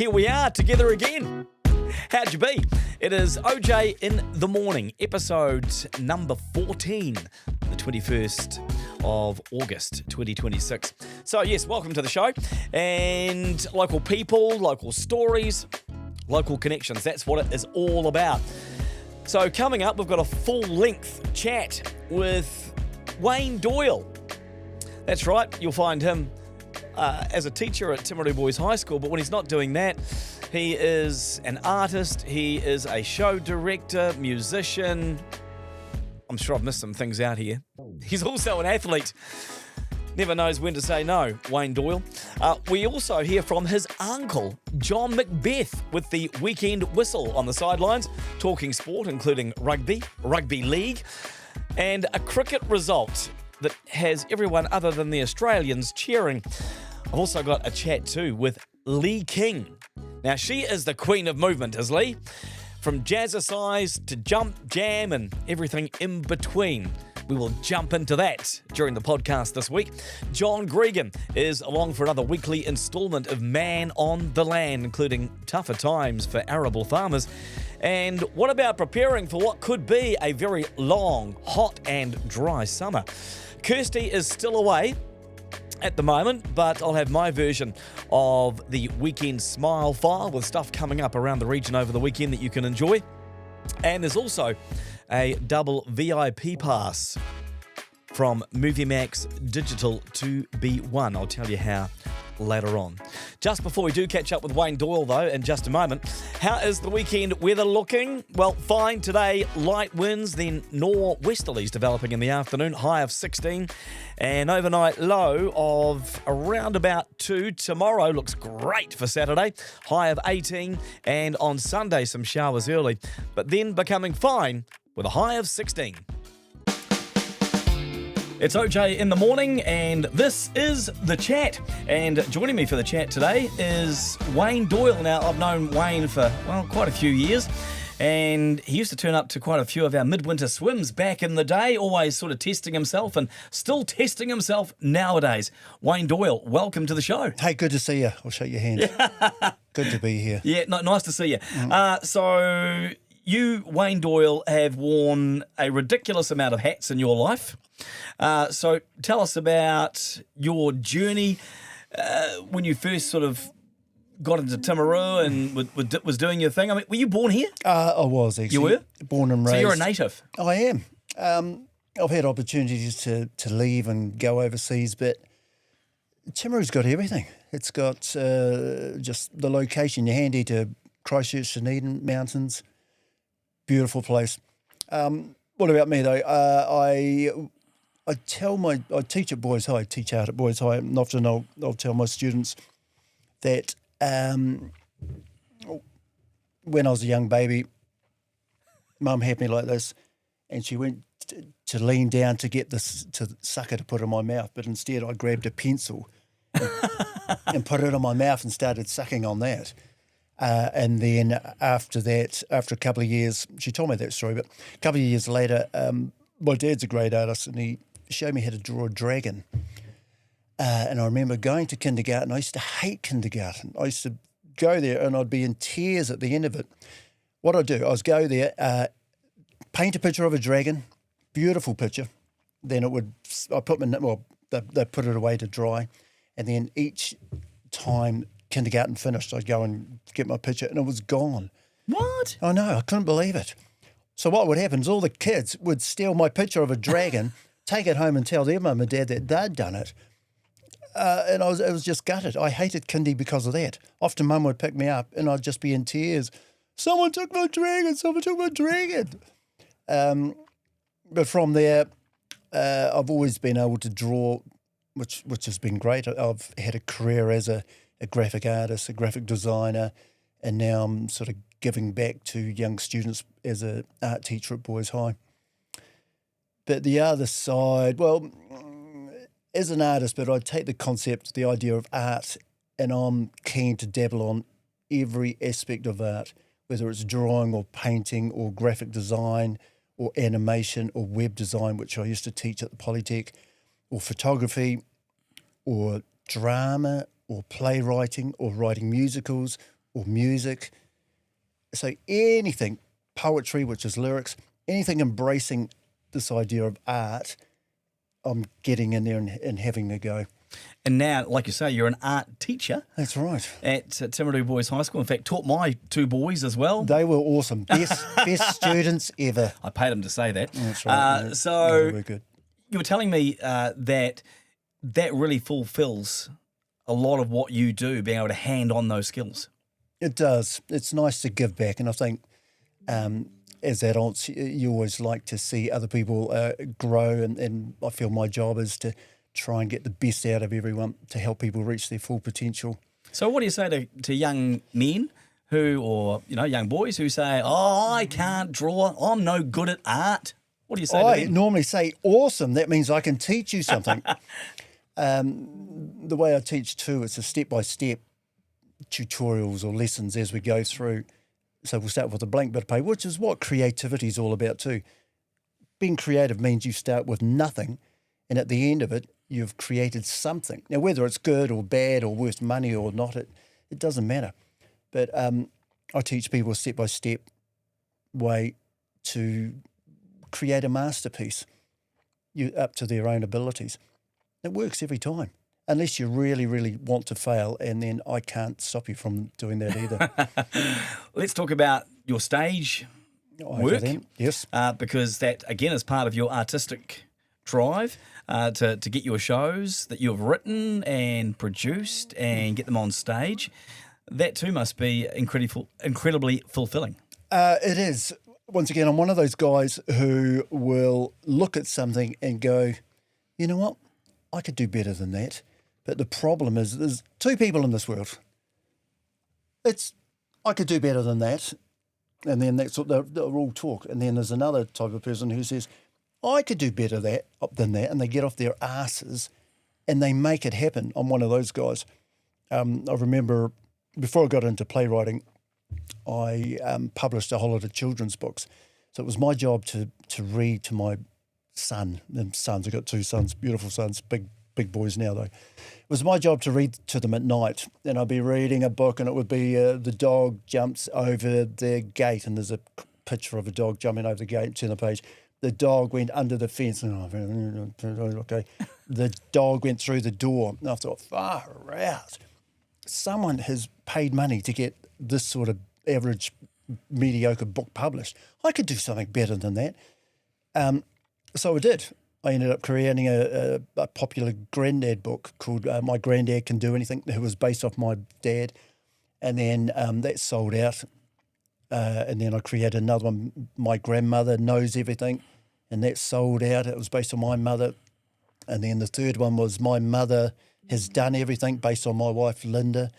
Here we are together again. How'd you be? It is OJ in the Morning, episode number 14, the 21st of August 2026. So yes, welcome to the show. And local people, local stories, local connections. That's what it is all about. So coming up, we've got a full-length chat with Wayne Doyle. That's right, you'll find him as a teacher at Timaru Boys High School, but when he's not doing that, he is an artist, he is a show director, musician. I'm sure I've missed some things out here. He's also an athlete. Never knows when to say no, Wayne Doyle. We also hear from his uncle, John McBeth, with the weekend whistle on the sidelines, talking sport, including rugby league, and a cricket result that has everyone other than the Australians cheering. I've also got a chat too with Lee King. Now, she is the queen of movement, is Lee. From jazzercise to jump, jam, and everything in between. We will jump into that during the podcast this week. John Gregan is along for another weekly instalment of Man on the Land, including tougher times for arable farmers. And what about preparing for what could be a very long, hot and dry summer? Kirsty is still away at the moment, but I'll have my version of the weekend smile file with stuff coming up around the region over the weekend that you can enjoy. And there's also a double VIP pass from MovieMax Digital to B1. I'll tell you how later on. Just before we do catch up with Wayne Doyle, though, in just a moment, how is the weekend weather looking? Well, fine today, light winds, then nor'westerlies developing in the afternoon, high of 16, and overnight low of around about 2. Tomorrow looks great for Saturday, high of 18, and on Sunday some showers early, but then becoming fine with a high of 16. It's OJ in the Morning, and this is The Chat. And joining me for the chat today is Wayne Doyle. Now, I've known Wayne for, well, quite a few years, and he used to turn up to quite a few of our midwinter swims back in the day, always sort of testing himself and still testing himself nowadays. Wayne Doyle, welcome to the show. Hey, good to see you. I'll shake your hand. Good to be here. Yeah, nice to see you. So you, Wayne Doyle, have worn a ridiculous amount of hats in your life. So tell us about your journey when you first sort of got into Timaru and was doing your thing. I mean, were you born here? I was, actually. You were? Born and raised. So you're a native? I am. I've had opportunities to leave and go overseas, but Timaru's got everything. It's got just the location. You're handy to Christchurch, Dunedin Mountains. Beautiful place. What about me, though? I teach at Boys High, teach out at Boys High, and often I'll tell my students that when I was a young baby, Mum had me like this, and she went to lean down to get this to sucker to put in my mouth, but instead I grabbed a pencil and put it in my mouth and started sucking on that. And then after that, after a couple of years, she told me that story, but a couple of years later, my dad's a great artist, and he showed me how to draw a dragon. And I remember going to kindergarten. I used to hate kindergarten. I used to go there and I'd be in tears at the end of it. What I'd do, I'd go there, paint a picture of a dragon, beautiful picture. Then they put it away to dry. And then each time kindergarten finished, I'd go and get my picture and it was gone. What? I know, I couldn't believe it. So what would happen is all the kids would steal my picture of a dragon, take it home and tell their mum and dad that they'd done it. And it was just gutted. I hated kindy because of that. Often Mum would pick me up and I'd just be in tears. Someone took my dragon, someone took my dragon. But from there, I've always been able to draw, which has been great. I've had a career as a graphic artist, a graphic designer, and now I'm sort of giving back to young students as an art teacher at Boys High. But the other side, well, as an artist, but I take the concept, the idea of art, and I'm keen to dabble on every aspect of art, whether it's drawing or painting or graphic design or animation or web design, which I used to teach at the Polytech, or photography or drama or playwriting or writing musicals or music. So anything, poetry, which is lyrics, anything embracing this idea of art, I'm getting in there and having a go. And now, like you say, you're an art teacher. That's right. At Timaru Boys High School. In fact, taught my 2 boys as well. They were awesome. Best students ever. I paid them to say that. That's right. Yeah. So They were good. you were telling me that really fulfills a lot of what you do, being able to hand on those skills. It does. It's nice to give back. And I think as adults, you always like to see other people grow. And I feel my job is to try and get the best out of everyone to help people reach their full potential. So what do you say to young men or young boys who say, oh, I can't draw, I'm no good at art? What do you say to them? I normally say, awesome, that means I can teach you something. The way I teach too, it's a step-by-step tutorials or lessons as we go through. So we'll start with a blank bit of paper, which is what creativity is all about too. Being creative means you start with nothing, and at the end of it, you've created something. Now, whether it's good or bad or worth money or not, it doesn't matter. But I teach people a step-by-step way to create a masterpiece up to their own abilities. It works every time, unless you really, really want to fail, and then I can't stop you from doing that either. Let's talk about your stage work. Yes. Because that, again, is part of your artistic drive to get your shows that you have written and produced and get them on stage. That too must be incredibly fulfilling. It is. Once again, I'm one of those guys who will look at something and go, you know what, I could do better than that. But the problem is there's 2 people in this world. I could do better than that. And then that's what they'll all talk. And then there's another type of person who says, I could do better than that. And they get off their asses and they make it happen. I'm one of those guys. I remember before I got into playwriting, I published a whole lot of children's books. So it was my job to read to my son and sons. I've got 2 sons, beautiful sons, big boys now though. It was my job to read to them at night, and I'd be reading a book and it would be the dog jumps over the gate, and there's a picture of a dog jumping over the gate, turn the page. The dog went under the fence. Okay. The dog went through the door. And I thought, far out. Someone has paid money to get this sort of average, mediocre book published. I could do something better than that. So I did. I ended up creating a popular granddad book called My Granddad Can Do Anything, who was based off my dad. And then that sold out. And then I created another one, My Grandmother Knows Everything, and that sold out. It was based on my mother. And then the third one was My Mother Has Done Everything, based on my wife, Linda.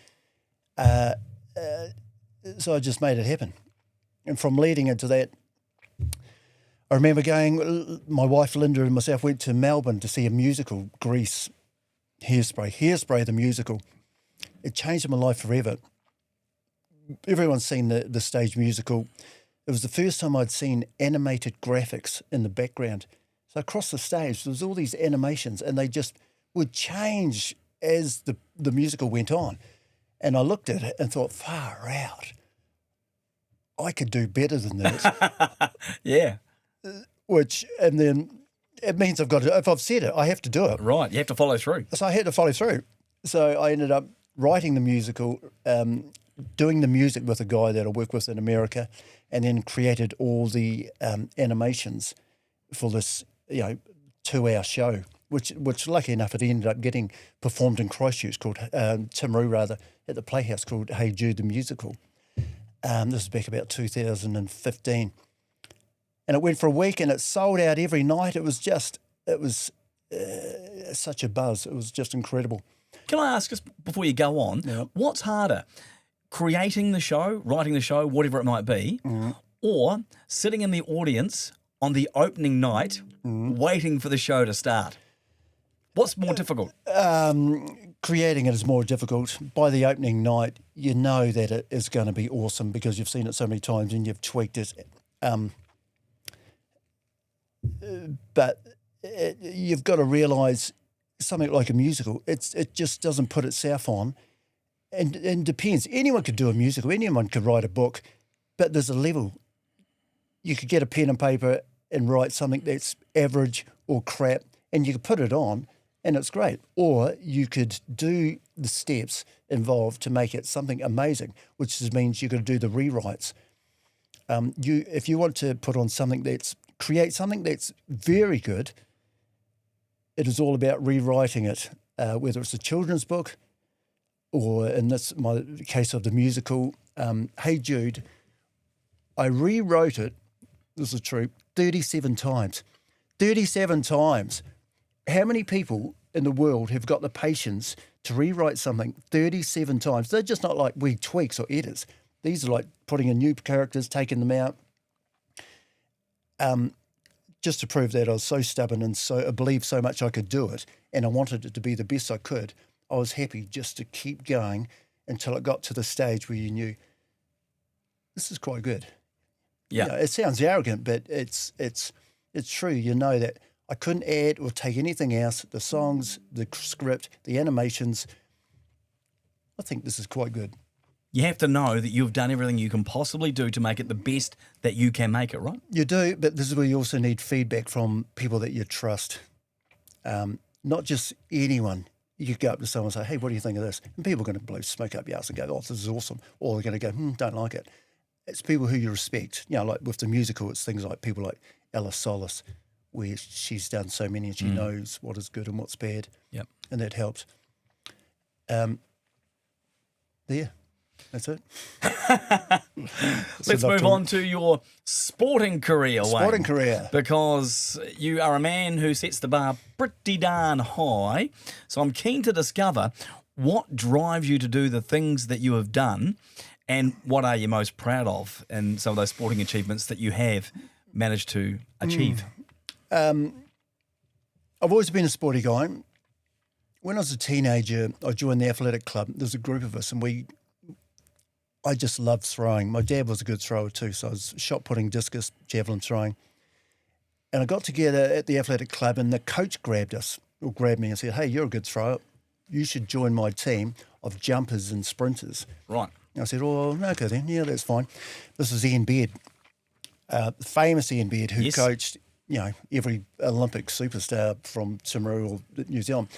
So I just made it happen. And from leading into that, I remember going, my wife, Linda, and myself went to Melbourne to see a musical, Grease, Hairspray the musical. It changed my life forever. Everyone's seen the stage musical. It was the first time I'd seen animated graphics in the background. So across the stage, there was all these animations, and they just would change as the musical went on. And I looked at it and thought, far out. I could do better than that. Yeah. And then it means if I've said it, I have to do it. Right, you have to follow through. So I had to follow through. So I ended up writing the musical, doing the music with a guy that I work with in America, and then created all the animations for this 2-hour show, which lucky enough it ended up getting performed in Christchurch, called Timaru rather, at the Playhouse, called Hey Jude the Musical. This was back about 2015. And it went for a week and it sold out every night. It was such a buzz. It was just incredible. Can I ask, just before you go on, what's harder, creating the show, writing the show, whatever it might be, or sitting in the audience on the opening night waiting for the show to start? What's more difficult? Creating it is more difficult. By the opening night, you know that it is going to be awesome because you've seen it so many times and you've tweaked it. But you've got to realise something like a musical, it just doesn't put itself on and depends. Anyone could do a musical. Anyone could write a book, but there's a level. You could get a pen and paper and write something that's average or crap, and you could put it on, and it's great. Or you could do the steps involved to make it something amazing, which means you've got to do the rewrites. If you want to put on create something that's very good, it is all about rewriting it, whether it's a children's book or in my case of the musical, Hey Jude, I rewrote it, this is true, 37 times. 37 times. How many people in the world have got the patience to rewrite something 37 times? They're just not like wee tweaks or edits. These are like putting in new characters, taking them out. Just to prove that I was so stubborn and I believed so much I could do it, and I wanted it to be the best I could, I was happy just to keep going until it got to the stage where you knew this is quite good. Yeah. It sounds arrogant, but it's true. You know that I couldn't add or take anything else. The songs, the script, the animations. I think this is quite good. You have to know that you've done everything you can possibly do to make it the best that you can make it, right? You do, but this is where you also need feedback from people that you trust. Not just anyone. You could go up to someone and say, hey, what do you think of this? And people are going to blow smoke up your ass and go, oh, this is awesome. Or they're going to go, don't like it. It's people who you respect. Like with the musical, it's things like people like Ella Solis, where she's done so many and she knows what is good and what's bad. Yep. And that helps. That's it. Let's move on to your sporting career, Wayne. Sporting career. Because you are a man who sets the bar pretty darn high. So I'm keen to discover what drives you to do the things that you have done, and what are you most proud of in some of those sporting achievements that you have managed to achieve? I've always been a sporty guy. When I was a teenager, I joined the athletic club. There's a group of us, and I just loved throwing. My dad was a good thrower too, so I was shot putting, discus, javelin throwing. And I got together at the athletic club, and the coach grabbed me and said, hey, you're a good thrower. You should join my team of jumpers and sprinters. Right. And I said, oh, okay then. Yeah, that's fine. This is Ian Baird, famous Ian Baird, who coached every Olympic superstar from Timaru or New Zealand.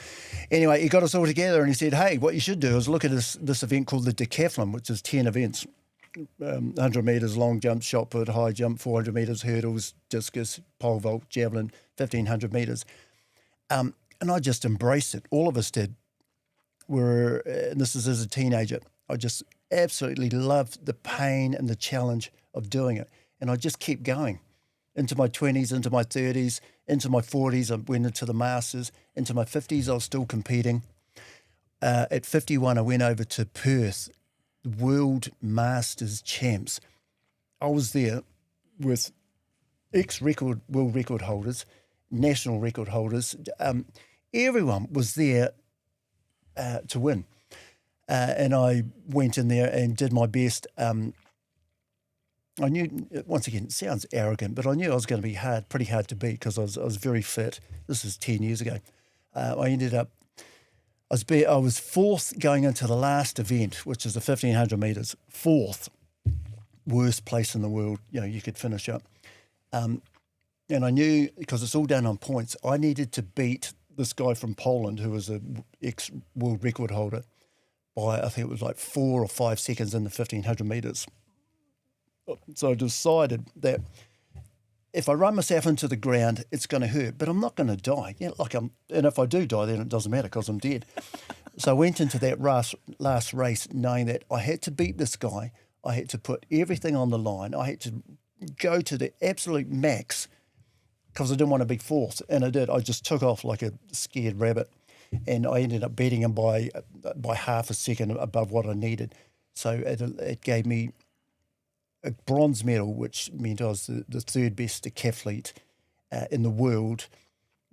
Anyway, he got us all together and he said, hey, what you should do is look at this event called the decathlon, which is 10 events, 100 metres, long jump, shot put, high jump, 400 metres, hurdles, discus, pole vault, javelin, 1,500 metres. And I just embraced it. All of us did. And this is as a teenager. I just absolutely loved the pain and the challenge of doing it. And I just kept going. Into my 20s, into my 30s, into my 40s, I went into the Masters. Into my 50s, I was still competing. At 51, I went over to Perth, World Masters champs. I was there with world record holders, national record holders. Everyone was there to win. And I went in there and did my best. I knew, once again, it sounds arrogant, but I knew I was going to be pretty hard to beat because I was very fit. This is 10 years ago. I ended up, I was fourth going into the last event, which is the 1,500 metres, fourth, worst place in the world, you could finish up. And I knew, because it's all done on points, I needed to beat this guy from Poland who was an ex-world record holder by, I think it was like 4 or 5 seconds in the 1,500 metres. So I decided that if I run myself into the ground, it's going to hurt, but I'm not going to die. And if I do die, then it doesn't matter because I'm dead. So I went into that last race knowing that I had to beat this guy. I had to put everything on the line. I had to go to the absolute max because I didn't want to be fourth, and I did. I just took off like a scared rabbit, and I ended up beating him by half a second above what I needed. So it gave me a bronze medal, which meant I was the third best decathlete in the world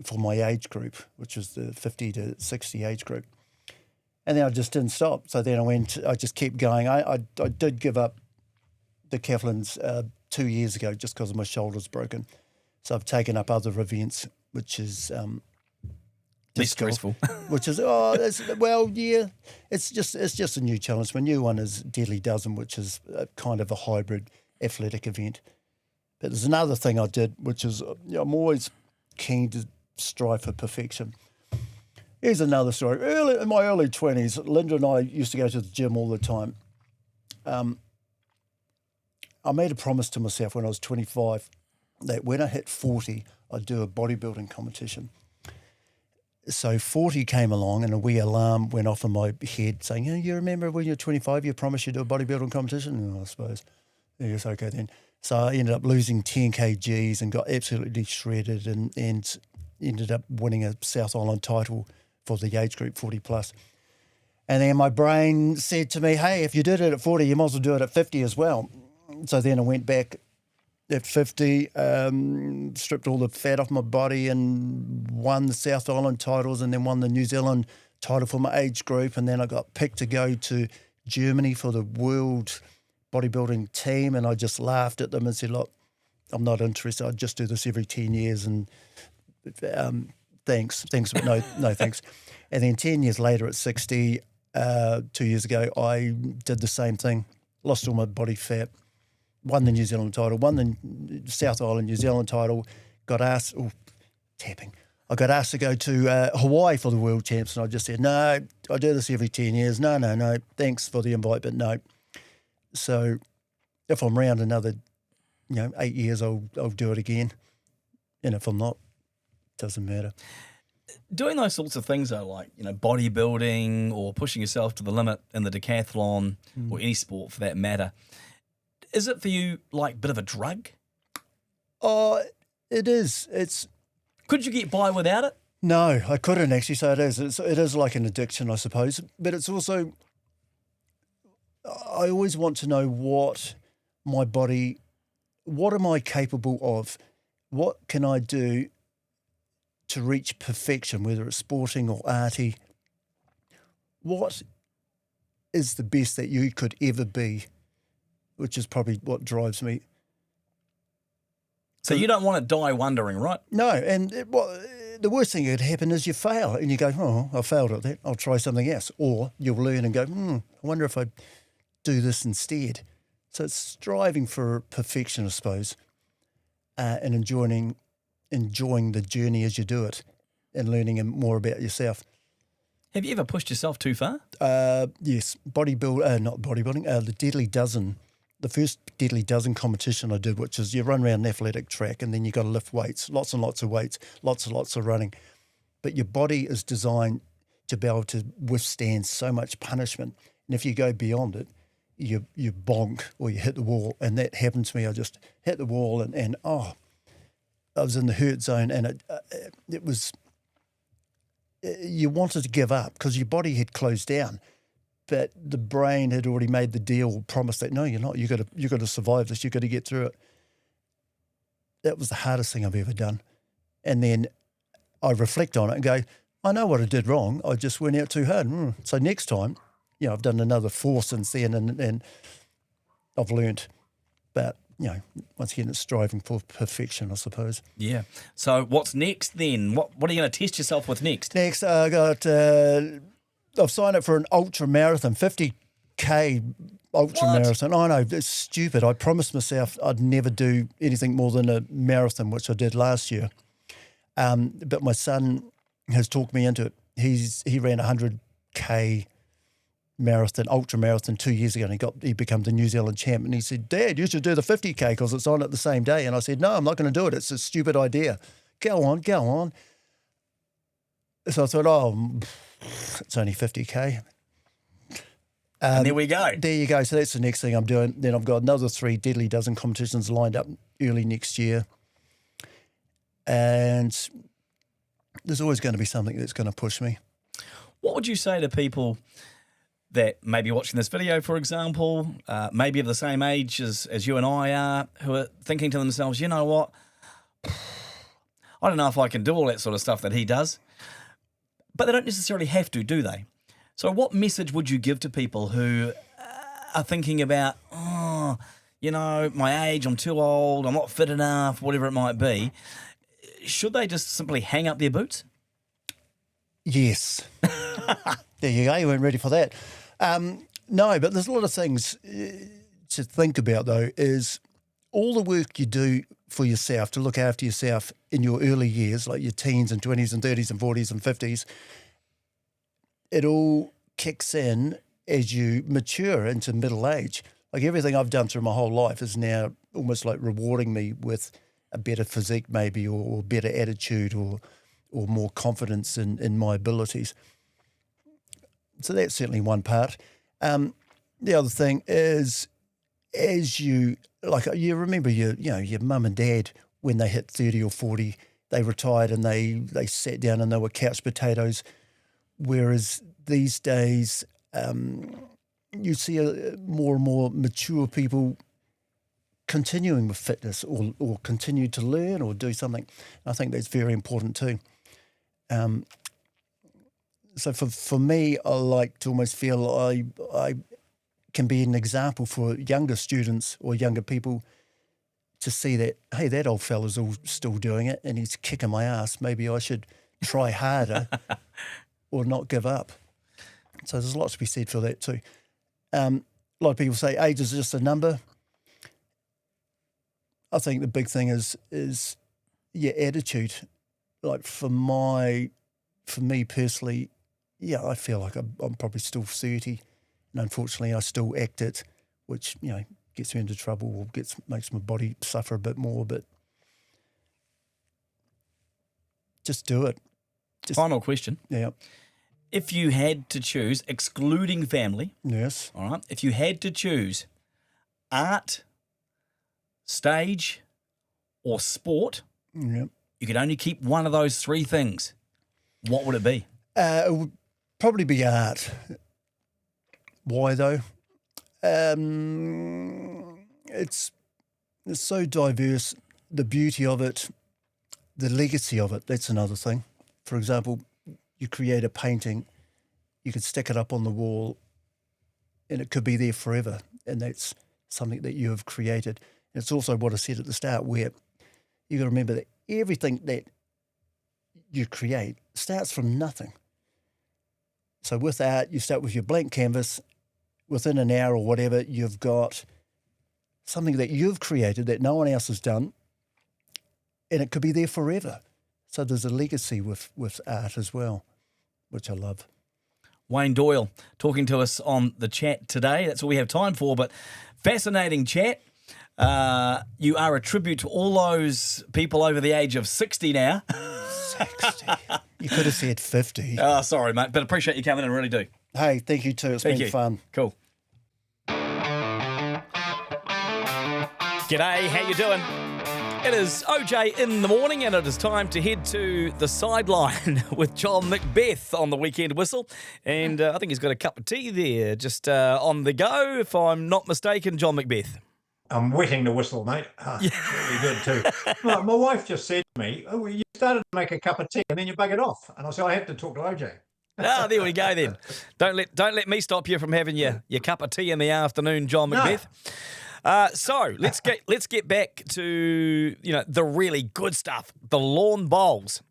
for my age group, which was the 50 to 60 age group. And then I just didn't stop. So then I just kept going. I did give up decathlons 2 years ago just because my shoulder's broken. So I've taken up other events, which is Less stressful. Which is it's just a new challenge. My new one is Deadly Dozen, which is kind of a hybrid athletic event. But there's another thing I did, which is I'm always keen to strive for perfection. Here's another story. In my early 20s, Linda and I used to go to the gym all the time. I made a promise to myself when I was 25 that when I hit 40, I'd do a bodybuilding competition. So 40 came along and a wee alarm went off in my head saying, you remember when you're 25, you promised you'd do a bodybuilding competition? I suppose. Yes, okay then. So I ended up losing 10 kgs and got absolutely shredded and ended up winning a South Island title for the age group 40 plus. And then my brain said to me, hey, if you did it at 40, you might as well do it at 50 as well. So then I went back at 50, stripped all the fat off my body and won the South Island titles and then won the New Zealand title for my age group. And then I got picked to go to Germany for the world bodybuilding team. And I just laughed at them and said, look, I'm not interested. I just do this every 10 years and thanks, but no thanks. And then 10 years later at 60, 2 years ago, I did the same thing, lost all my body fat, won the New Zealand title, won the South Island New Zealand title, got asked, I got asked to go to Hawaii for the world champs, and I just said, no, I do this every 10 years. No, thanks for the invite, but no. So if I'm around another, 8 years, I'll do it again. And if I'm not, it doesn't matter. Doing those sorts of things though, like, bodybuilding or pushing yourself to the limit in the decathlon or any sport for that matter, is it for you like a bit of a drug? Oh, it is. Could you get by without it? No, I couldn't actually. So it is. It is like an addiction, I suppose. But it's also, I always want to know what am I capable of? What can I do to reach perfection, whether it's sporting or arty? What is the best that you could ever be? Which is probably what drives me. So you don't want to die wondering, right? No, and the worst thing that could happen is you fail and you go, oh, I failed at that, I'll try something else. Or you'll learn and go, I wonder if I do this instead. So it's striving for perfection, I suppose, and enjoying the journey as you do it and learning more about yourself. Have you ever pushed yourself too far? Yes, not bodybuilding, the Deadly Dozen. The first Deadly Dozen competition I did, which is you run around an athletic track and then you got to lift weights, lots and lots of weights, lots and lots of running. But your body is designed to be able to withstand so much punishment. And if you go beyond it, you bonk or you hit the wall. And that happened to me. I just hit the wall and I was in the hurt zone and it was, you wanted to give up because your body had closed down. But the brain had already made the deal, promised that, no, you're not. You got to survive this. You got to get through it. That was the hardest thing I've ever done. And then I reflect on it and go, I know what I did wrong. I just went out too hard. So next time, I've done another 4 since then and I've learnt. But, once again, it's striving for perfection, I suppose. Yeah. So what's next then? What are you going to test yourself with next? Next, I got... I've signed up for an ultra marathon, 50K ultra marathon. I know, it's stupid. I promised myself I'd never do anything more than a marathon, which I did last year. But my son has talked me into it. He ran 100K marathon, ultra marathon 2 years ago, and he became the New Zealand champ. And he said, Dad, you should do the 50K because it's on at the same day. And I said, no, I'm not going to do it. It's a stupid idea. Go on. So I thought, it's only 50K. And there we go. There you go. So that's the next thing I'm doing. Then I've got another 3 Deadly Dozen competitions lined up early next year. And there's always going to be something that's going to push me. What would you say to people that may be watching this video, for example, maybe of the same age as you and I are, who are thinking to themselves, you know what, I don't know if I can do all that sort of stuff that he does. But they don't necessarily have to, do they? So what message would you give to people who are thinking about, my age, I'm too old, I'm not fit enough, whatever it might be? Should they just simply hang up their boots? Yes. There you go. You weren't ready for that. No, but there's a lot of things to think about, though, is all the work you do for yourself, to look after yourself in your early years, like your teens and 20s and 30s and 40s and 50s, it all kicks in as you mature into middle age. Like everything I've done through my whole life is now almost like rewarding me with a better physique maybe, or better attitude, or more confidence in my abilities. So that's certainly one part. The other thing is, as you remember your mum and dad when they hit 30 or 40, they retired and they sat down and they were couch potatoes. Whereas these days, you see more and more mature people continuing with fitness or continue to learn or do something. I think that's very important too. So for me, I like to almost feel I can be an example for younger students or younger people to see that, hey, that old fella's all still doing it and he's kicking my ass. Maybe I should try harder or not give up. So there's lots to be said for that too. A lot of people say age is just a number. I think the big thing is your attitude. Like for me personally, yeah, I feel like I'm probably still 30, and unfortunately I still act it, which, gets me into trouble or makes my body suffer a bit more, but just do it. Final question. Yeah. If you had to choose, excluding family, Yes. all right, if you had to choose art, stage, or sport, Yeah. you could only keep one of those three things, what would it be? It would probably be art. Why though? It's so diverse. The beauty of it, the legacy of it, that's another thing. For example, you create a painting, you could stick it up on the wall and it could be there forever. And that's something that you have created. And it's also what I said at the start, where you got to remember that everything that you create starts from nothing. So with art, you start with your blank canvas. Within an hour or whatever, you've got something that you've created that no one else has done, and it could be there forever. So there's a legacy with art as well, which I love. Wayne Doyle talking to us on the chat today. That's all we have time for, but fascinating chat. You are a tribute to all those people over the age of 60 now. 60. You could have said 50. Oh, sorry, mate, but appreciate you coming in, I really do. Hey, thank you too. It's been fun. Cool. G'day, how you doing? It is OJ in the morning, and it is time to head to the sideline with John McBeth on the weekend whistle. And I think he's got a cup of tea there, just on the go, if I'm not mistaken, John McBeth. I'm wetting the whistle, mate. It's really good too. My wife just said to me, "Oh, well, you started to make a cup of tea and then you bug it off." And I said, "I have to talk to OJ." Ah, there we go then. Don't let me stop you from having your cup of tea in the afternoon, John McBeth. So let's get back to the really good stuff. The lawn bowls,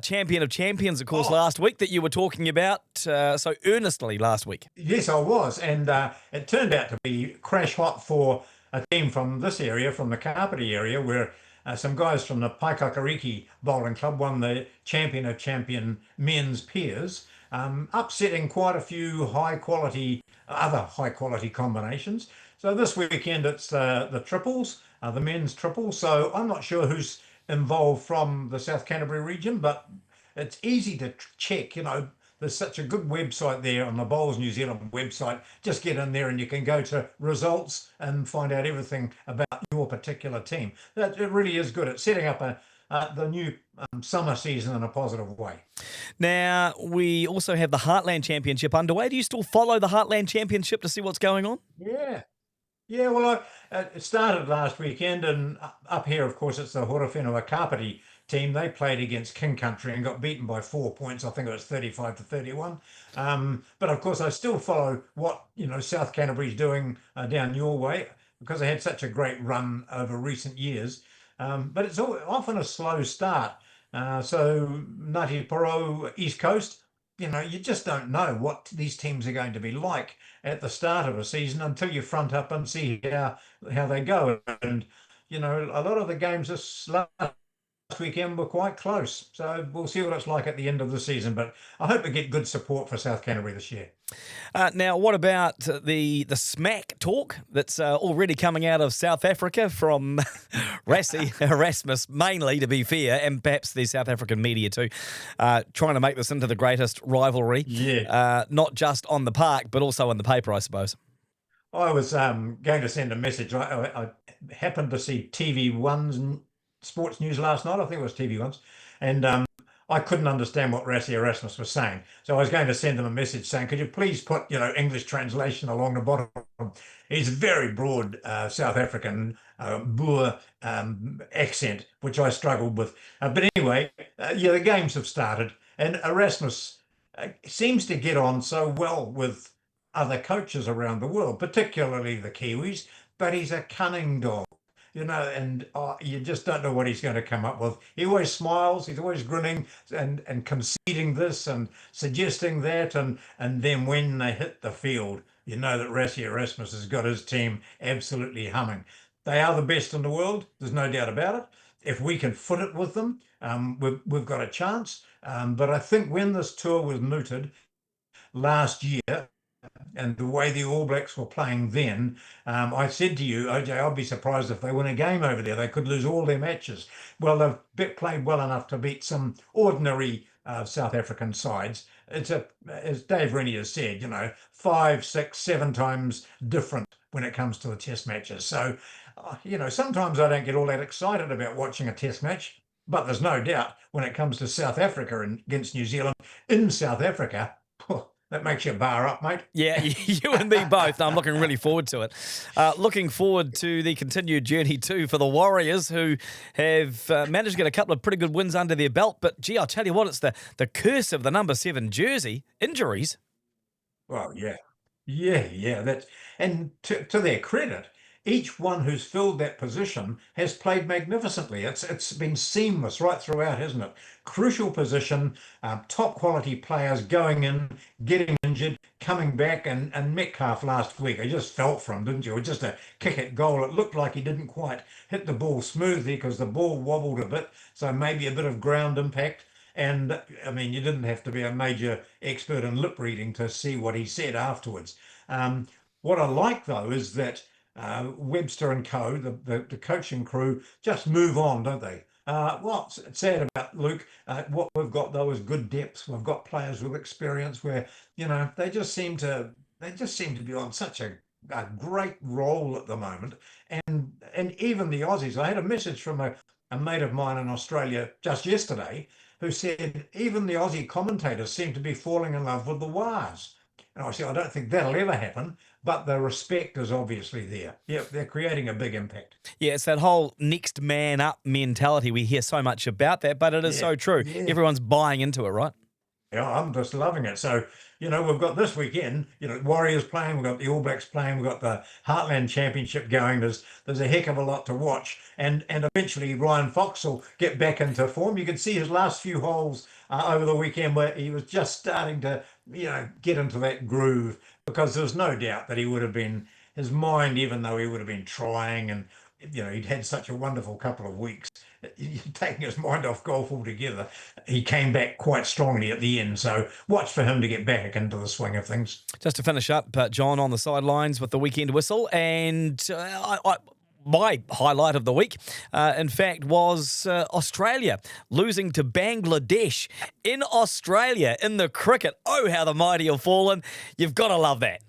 champion of champions, of course, last week that you were talking about so earnestly last week. Yes, I was, and it turned out to be crash hot for a team from this area, from the Kapiti area, where some guys from the Paikakariki Bowling Club won the champion of champion men's pairs, upsetting quite a few other high quality combinations. So this weekend it's the triples, the men's triples. So I'm not sure who's involved from the South Canterbury region, but it's easy to check. There's such a good website there on the Bowls New Zealand website. Just get in there and you can go to results and find out everything about your particular team. It really is good. It's setting up the new summer season in a positive way. Now, we also have the Heartland Championship underway. Do you still follow the Heartland Championship to see what's going on? Yeah. Yeah, well, it started last weekend, and up here, of course, it's the Horowhenua Kapiti team. They played against King Country and got beaten by 4 points. I think it was 35-31. But of course, I still follow what South Canterbury's doing down your way, because they had such a great run over recent years. But it's often a slow start. So Ngāti Porou, East Coast, you just don't know what these teams are going to be like at the start of a season until you front up and see how they go. And a lot of the games this last weekend were quite close. So we'll see what it's like at the end of the season. But I hope we get good support for South Canterbury this year. Now, what about the smack talk that's already coming out of South Africa from Erasmus, mainly, to be fair, and perhaps the South African media too, trying to make this into the greatest rivalry, not just on the park, but also in the paper, I suppose. I was going to send a message. I happened to see TV1's sports news last night. I think it was TV1's. And I couldn't understand what Rassie Erasmus was saying. So I was going to send him a message saying, could you please put, English translation along the bottom? He's a very broad South African Boer accent, which I struggled with. But anyway, the games have started. And Erasmus seems to get on so well with other coaches around the world, particularly the Kiwis, but he's a cunning dog. And you just don't know what he's going to come up with. He always smiles, he's always grinning and conceding this and suggesting that. And then when they hit the field, you know that Rassie Erasmus has got his team absolutely humming. They are the best in the world, there's no doubt about it. If we can foot it with them, we've got a chance. But I think when this tour was mooted last year, and the way the All Blacks were playing then, I said to you, OJ, I'll be surprised if they win a game over there. They could lose all their matches. Well, they've played well enough to beat some ordinary South African sides. It's as Dave Rennie has said, 5, 6, 7 times different when it comes to the test matches. So, sometimes I don't get all that excited about watching a test match, but there's no doubt when it comes to South Africa and against New Zealand in South Africa, that makes you bar up, mate. Yeah, you and me both. I'm looking really forward to it. Looking forward to the continued journey too for the Warriors, who have managed to get a couple of pretty good wins under their belt. But, gee, I'll tell you what, it's the curse of the number 7 jersey. Injuries. Well, yeah. And to their credit, each one who's filled that position has played magnificently. It's been seamless right throughout, hasn't it? Crucial position, top quality players going in, getting injured, coming back, and Metcalf last week, I just felt for him, didn't you? It was just a kick at goal. It looked like he didn't quite hit the ball smoothly because the ball wobbled a bit, so maybe a bit of ground impact. And I mean, you didn't have to be a major expert in lip reading to see what he said afterwards. What I like though is that Webster and co, the coaching crew, just move on, don't they? What's sad about Luke, what we've got though is good depth. We've got players with experience where, they just seem to be on such a great roll at the moment. And even the Aussies, I had a message from a mate of mine in Australia just yesterday who said even the Aussie commentators seem to be falling in love with the Wars. And I said, I don't think that'll ever happen, but the respect is obviously there. Yeah, they're creating a big impact. Yeah, it's that whole next man up mentality. We hear so much about that, but it is so true. Yeah. Everyone's buying into it, right? Yeah, I'm just loving it. So, we've got this weekend, Warriors playing, we've got the All Blacks playing, we've got the Heartland Championship going. There's a heck of a lot to watch. And eventually Ryan Fox will get back into form. You can see his last few holes over the weekend where he was just starting to, get into that groove, because there's no doubt that he would have been, his mind, even though he would have been trying and, he'd had such a wonderful couple of weeks, taking his mind off golf altogether, he came back quite strongly at the end. So watch for him to get back into the swing of things. Just to finish up, John on the sidelines with the weekend whistle, and my highlight of the week, in fact, was Australia losing to Bangladesh in Australia in the cricket. Oh, how the mighty have fallen. You've got to love that.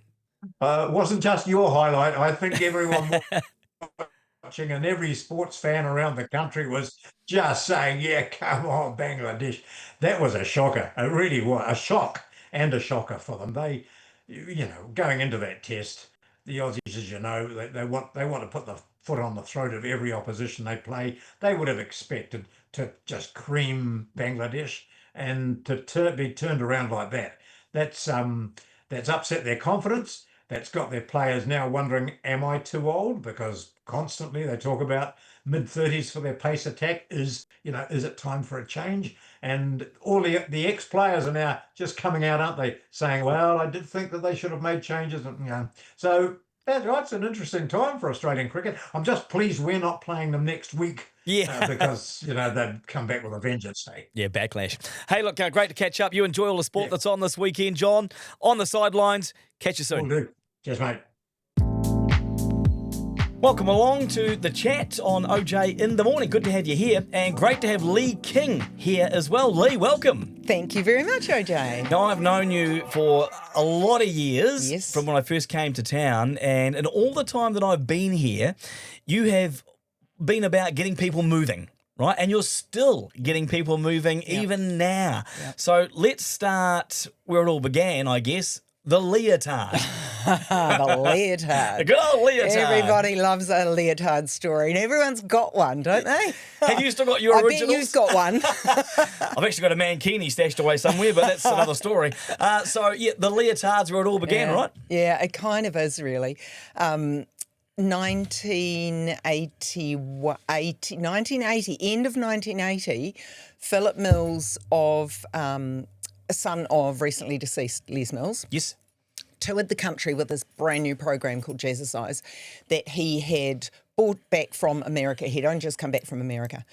It wasn't just your highlight. I think everyone watching and every sports fan around the country was just saying, yeah, come on, Bangladesh. That was a shocker. It really was a shock and a shocker for them. They, going into that test, the Aussies, as you know, they want to put the foot on the throat of every opposition they play. They would have expected to just cream Bangladesh, and to be turned around like that. That's upset their confidence. that's got their players now wondering, am I too old? Because constantly they talk about mid-30s for their pace attack. Is it time for a change? And all the ex-players are now just coming out, aren't they, saying, well, I did think that they should have made changes. And, so that's right. It's an interesting time for Australian cricket. I'm just pleased we're not playing them next week. Yeah. Because, they'd come back with a vengeance. Yeah, backlash. Hey, look, great to catch up. You enjoy all the sport that's on this weekend, John. On the sidelines. Catch you soon. Will do. Cheers, mate. Welcome along to the chat on OJ in the morning. Good to have you here, and great to have Lee King here as well. Lee, welcome. Thank you very much, OJ. Now, I've known you for a lot of years, Yes. from when I first came to town, and in all the time that I've been here, you have been about getting people moving, right? And you're still getting people moving even now. Yep. So let's start where it all began, I guess. The leotard. The leotard. A good old leotard. Everybody loves a leotard story, and everyone's got one, don't they? Have you still got your I originals? bet you've got one. I've actually got a mankini stashed away somewhere, but that's another story. The leotards where it all began, right? Yeah, it kind of is really. 1980, end of 1980, Philip Mills a son of recently deceased Les Mills, Yes. toured the country with this brand new program called Jazzercise that he had brought back from America. He'd only just come back from America.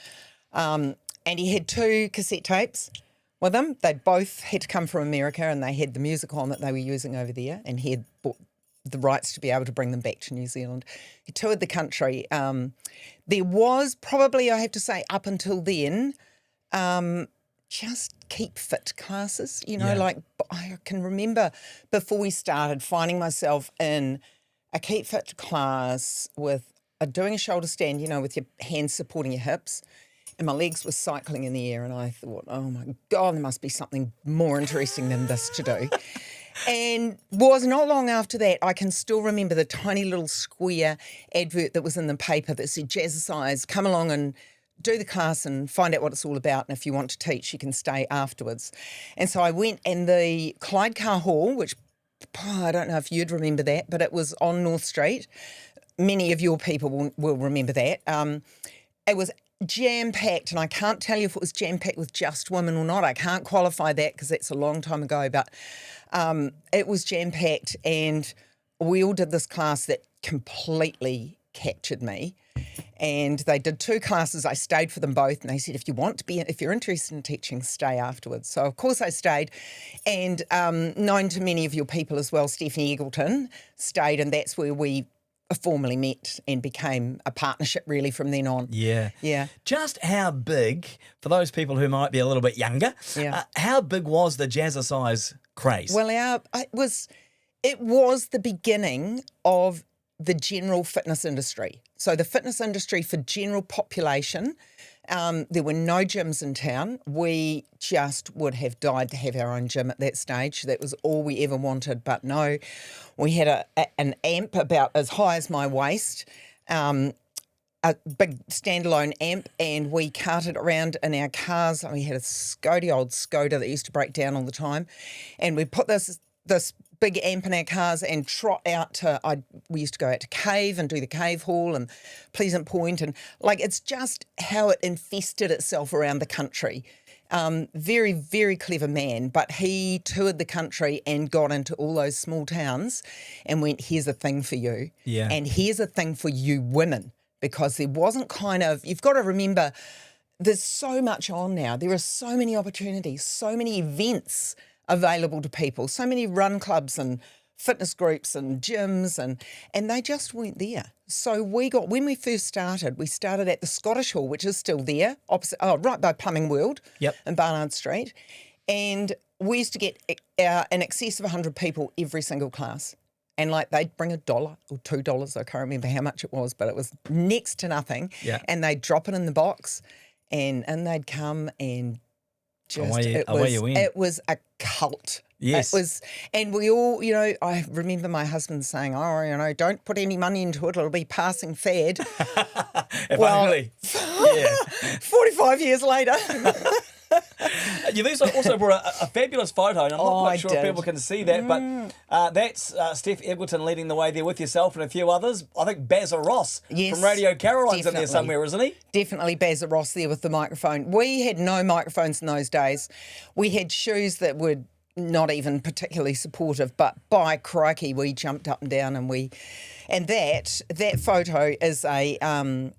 And he had 2 cassette tapes with him. They both had to come from America, and they had the music on that they were using over there, and he had bought the rights to be able to bring them back to New Zealand. He toured the country. There was probably, I have to say, up until then, just keep fit classes, like I can remember before we started finding myself in a keep fit class with doing a shoulder stand, with your hands supporting your hips, and my legs were cycling in the air, and I thought, oh my God, there must be something more interesting than this to do. And was not long after that, I can still remember the tiny little square advert that was in the paper that said Jazzercise, come along and do the class and find out what it's all about, and if you want to teach, you can stay afterwards. And so I went, and the Clyde Car Hall, which I don't know if you'd remember that, but it was on North Street. Many of your people will remember that. It was jam-packed, and I can't tell you if it was jam-packed with just women or not. I can't qualify that because that's a long time ago, but it was jam-packed, and we all did this class that completely captured me. And they did 2 classes. I stayed for them both, and they said, if you're interested in teaching, stay afterwards. So of course I stayed, and known to many of your people as well, Stephanie Eggleton stayed, and that's where we formally met and became a partnership really from then on. Yeah. Yeah. Just how big, for those people who might be a little bit younger, how big was the Jazzercise craze? Well, it was the beginning of the general fitness industry. So the fitness industry for general population, there were no gyms in town. We just would have died to have our own gym at that stage. That was all we ever wanted, but no. We had an amp about as high as my waist, a big standalone amp, and we carted around in our cars. We had a old Skoda that used to break down all the time, and we put this big amp in our cars and trot out we used to go out to Cave and do the Cave Hall and Pleasant Point, and it's just how it infested itself around the country. Very, very clever man, but he toured the country and got into all those small towns and went, here's a thing for you. Yeah. And here's a thing for you women, because there wasn't you've got to remember, there's so much on now. There are so many opportunities, so many events available to people, so many run clubs and fitness groups and gyms, and they just weren't there. So when we first started, we started at the Scottish Hall, which is still there, right by Plumbing World in Barnard Street, and we used to get in excess of 100 people every single class. And they'd bring $1 or $2, I can't remember how much it was, but it was next to nothing. Yeah. And they'd drop it in the box, and they'd come and it was a cult. Yes. It was, and we all, I remember my husband saying, don't put any money into it, it'll be passing fad. Only. Yeah. 45 years later. You've also brought a fabulous photo, and I'm not quite sure if did. people can see that, but that's Steph Eggleton leading the way there with yourself and a few others. I think Bazza Ross from Radio Caroline's in there somewhere, isn't he? Definitely Bazza Ross there with the microphone. We had no microphones in those days. We had shoes that were not even particularly supportive, but by crikey, we jumped up and down, and that photo is a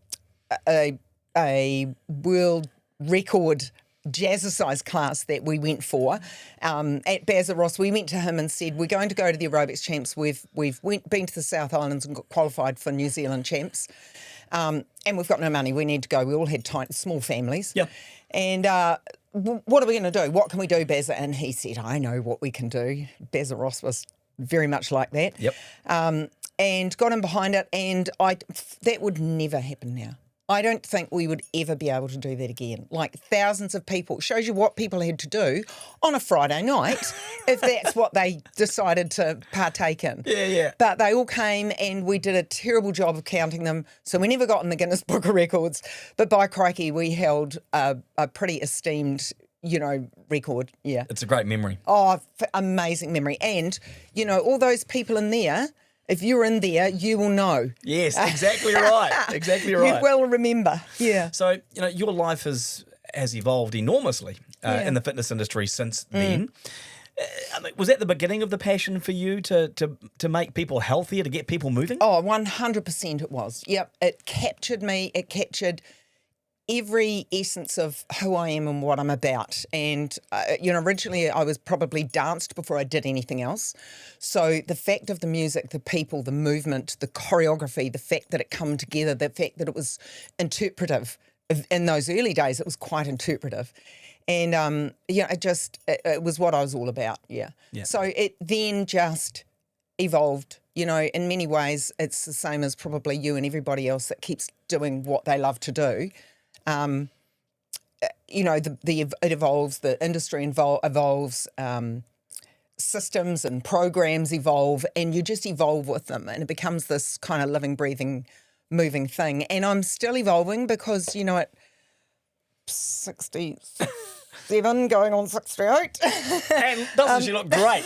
world record jazzercise class that we went for at Bazza Ross. We went to him and said, we're going to go to the aerobics champs. We've been to the South Islands and got qualified for New Zealand champs, and we've got no money. We need to go. We all had small families. Yep. And what are we going to do? What can we do, Bazza? And he said, I know what we can do. Bazza Ross was very much like that. Yep. And got him behind it, and that would never happen now. I don't think we would ever be able to do that again. Like thousands of people. Shows you what people had to do on a Friday night if that's what they decided to partake in. Yeah. But they all came and we did a terrible job of counting them. So we never got in the Guinness Book of Records. But by crikey, we held a pretty esteemed, record. Yeah. It's a great memory. Oh, amazing memory. And, all those people in there, if you're in there, you will know. Yes, exactly right. Exactly right. You will remember. Yeah. So, your life has evolved enormously in the fitness industry since then. Was that the beginning of the passion for you to make people healthier, to get people moving? Oh, 100% it was. Yep. It captured me. It captured every essence of who I am and what I'm about. And, originally I was probably danced before I did anything else. So the fact of the music, the people, the movement, the choreography, the fact that it come together, the fact that it was interpretive. In those early days, it was quite interpretive. And, it was what I was all about, yeah. So it then just evolved. In many ways, it's the same as probably you and everybody else that keeps doing what they love to do. It evolves, the industry evolves, systems and programs evolve, and you just evolve with them, and it becomes this kind of living, breathing, moving thing. And I'm still evolving because, at 67, going on 68. And doesn't she look great?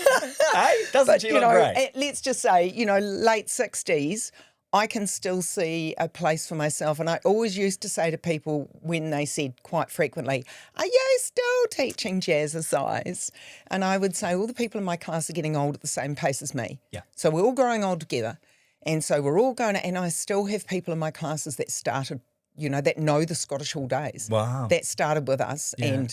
Doesn't she look great? Let's just say, late 60s, I can still see a place for myself. And I always used to say to people when they said quite frequently, are you still teaching jazzercise? And I would say all the people in my class are getting old at the same pace as me. Yeah. So we're all growing old together. And so we're all going to, and I still have people in my classes that started, that know the Scottish Hall days. Wow. That started with us. Yeah.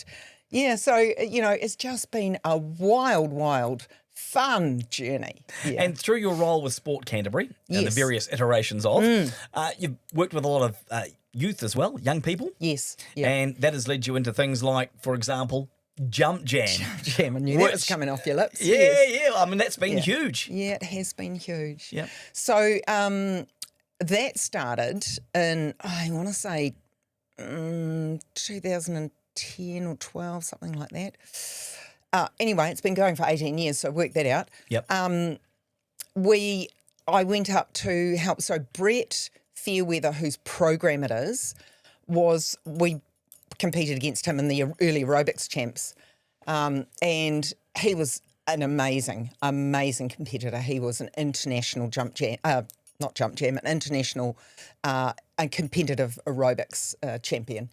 And so, it's just been a wild, fun journey. Yeah. And through your role with Sport Canterbury and the Yes. various iterations of, you've worked with a lot of youth as well, young people. Yes. Yeah. And that has led you into things like, for example, Jump Jam. Jam, I knew that was coming off your lips. Yeah, Yes. yeah. I mean, that's been huge. Yeah, it has been huge. Yep. So that started in, I want to say, 2010 or 12, something like that. Anyway, it's been going for 18 years, so work that out. Yep. I went up to help. So Brett Fairweather, whose program it is, we competed against him in the early aerobics champs, and he was an amazing competitor. He was an international an international and competitive aerobics champion.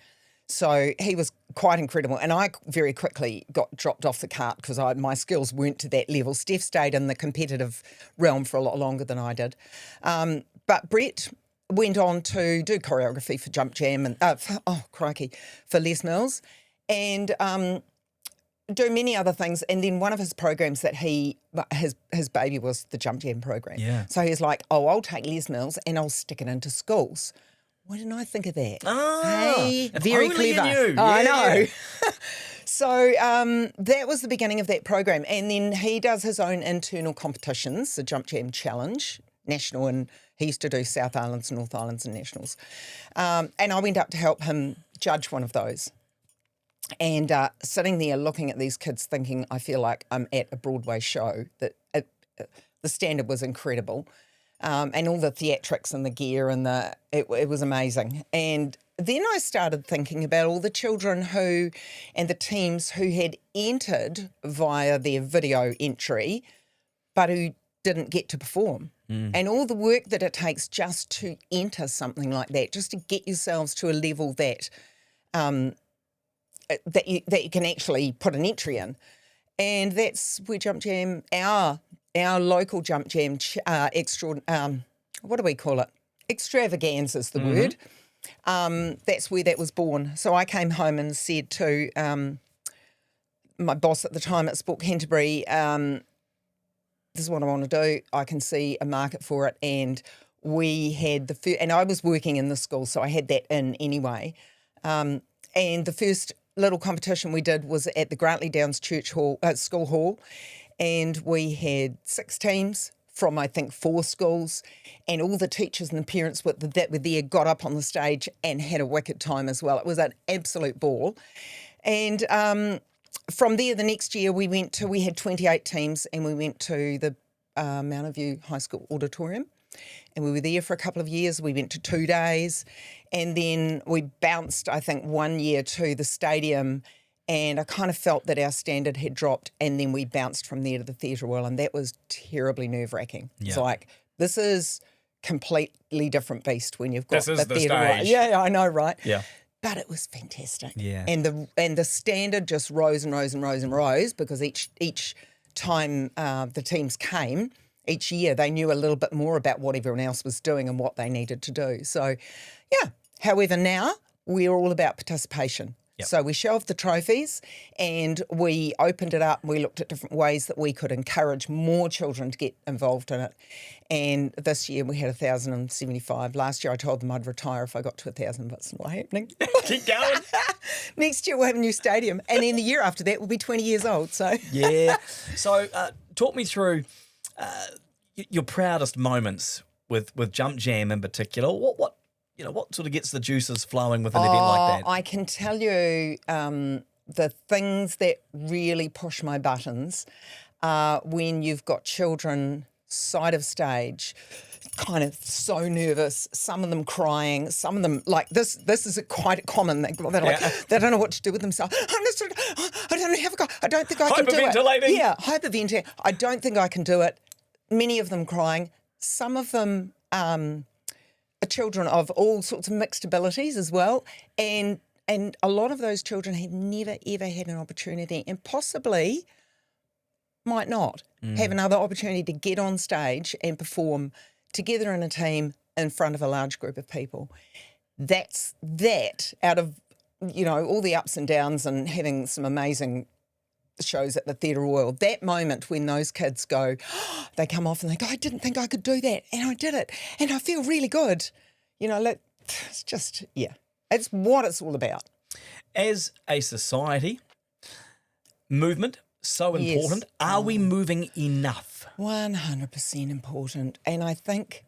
So he was quite incredible. And I very quickly got dropped off the cart because my skills weren't to that level. Steph stayed in the competitive realm for a lot longer than I did. But Brett went on to do choreography for Jump Jam and, for Les Mills and do many other things. And then one of his programs that his baby was the Jump Jam program. Yeah. So he was like, I'll take Les Mills and I'll stick it into schools. Why didn't I think of that? Hey, very clever. Yeah, I know. So that was the beginning of that program. And then he does his own internal competitions, the Jump Jam Challenge, national, and he used to do South Islands, North Islands and nationals. And I went up to help him judge one of those. And sitting there looking at these kids thinking, I feel like I'm at a Broadway show, that the standard was incredible. And all the theatrics and the gear and it was amazing. And then I started thinking about all the children who and the teams who had entered via their video entry, but who didn't get to perform. And all the work that it takes just to enter something like that, just to get yourselves to a level that that you can actually put an entry in. And that's where Jump Jam, our local Jump Jam, what do we call it? Extravaganza is the word. That's where that was born. So I came home and said to my boss at the time at South Canterbury, this is what I want to do. I can see a market for it. And we had and I was working in the school, so I had that in anyway. And the first little competition we did was at the Grantley Downs School Hall. And we had 6 teams from, I think, 4 schools, and all the teachers and the parents that were there got up on the stage and had a wicked time as well. It was an absolute ball. And from there, the next year, we had 28 teams, and we went to the Mount View High School auditorium, and we were there for a couple of years. We went to 2 days, and then we bounced, I think, 1 year to the stadium. And I kind of felt that our standard had dropped, and then we bounced from there to the Theatre Royal, and that was terribly nerve-wracking. Yeah. It's like, this is completely different beast when you've got the Theatre Royal. Yeah, I know, right? Yeah. But it was fantastic. Yeah. And the standard just rose and rose and rose and rose, because each time the teams came, each year they knew a little bit more about what everyone else was doing and what they needed to do. So, yeah. However, now we're all about participation. Yep. So we shelved the trophies and we opened it up and we looked at different ways that we could encourage more children to get involved in it. And this year we had 1,075. Last year I told them I'd retire if I got to 1,000, but it's not happening. Keep going. Next year we'll have a new stadium. And then the year after that we'll be 20 years old. So yeah. So talk me through your proudest moments with Jump Jam in particular. What sort of gets the juices flowing with an event like that? I can tell you the things that really push my buttons are when you've got children side of stage, kind of so nervous, some of them crying, some of them like this is quite common. They don't know what to do with themselves. I don't know how to go. I don't think I can do it. Hyperventilating. Yeah, hyperventilating. I don't think I can do it. Many of them crying. Some of them are children of all sorts of mixed abilities as well, and a lot of those children have never ever had an opportunity, and possibly might not have another opportunity to get on stage and perform together in a team in front of a large group of people. That's that out of all the ups and downs and having some amazing shows at the Theatre Royal, that moment when those kids go, they come off and they go, I didn't think I could do that, and I did it, and I feel really good. It's just, it's what it's all about. As a society, movement, so important. Yes. Are we moving enough? 100% important. And I think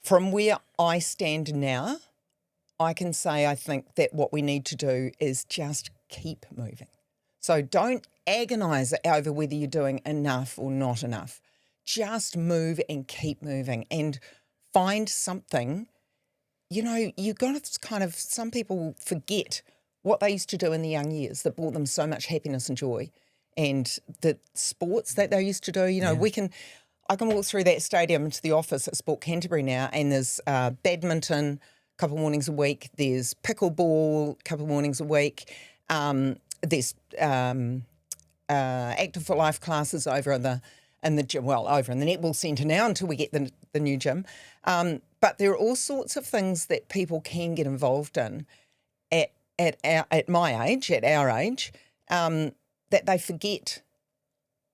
from where I stand now, I can say I think that what we need to do is just keep moving. So don't agonise over whether you're doing enough or not enough. Just move and keep moving and find something. You've got to kind of, some people forget what they used to do in the young years that brought them so much happiness and joy, and the sports that they used to do. I can walk through that stadium into the office at South Canterbury now, and there's badminton a couple of mornings a week. There's pickleball a couple of mornings a week. There's Active for Life classes over in the gym, over in the netball centre now until we get the new gym. But there are all sorts of things that people can get involved in at my age, at our age, that they forget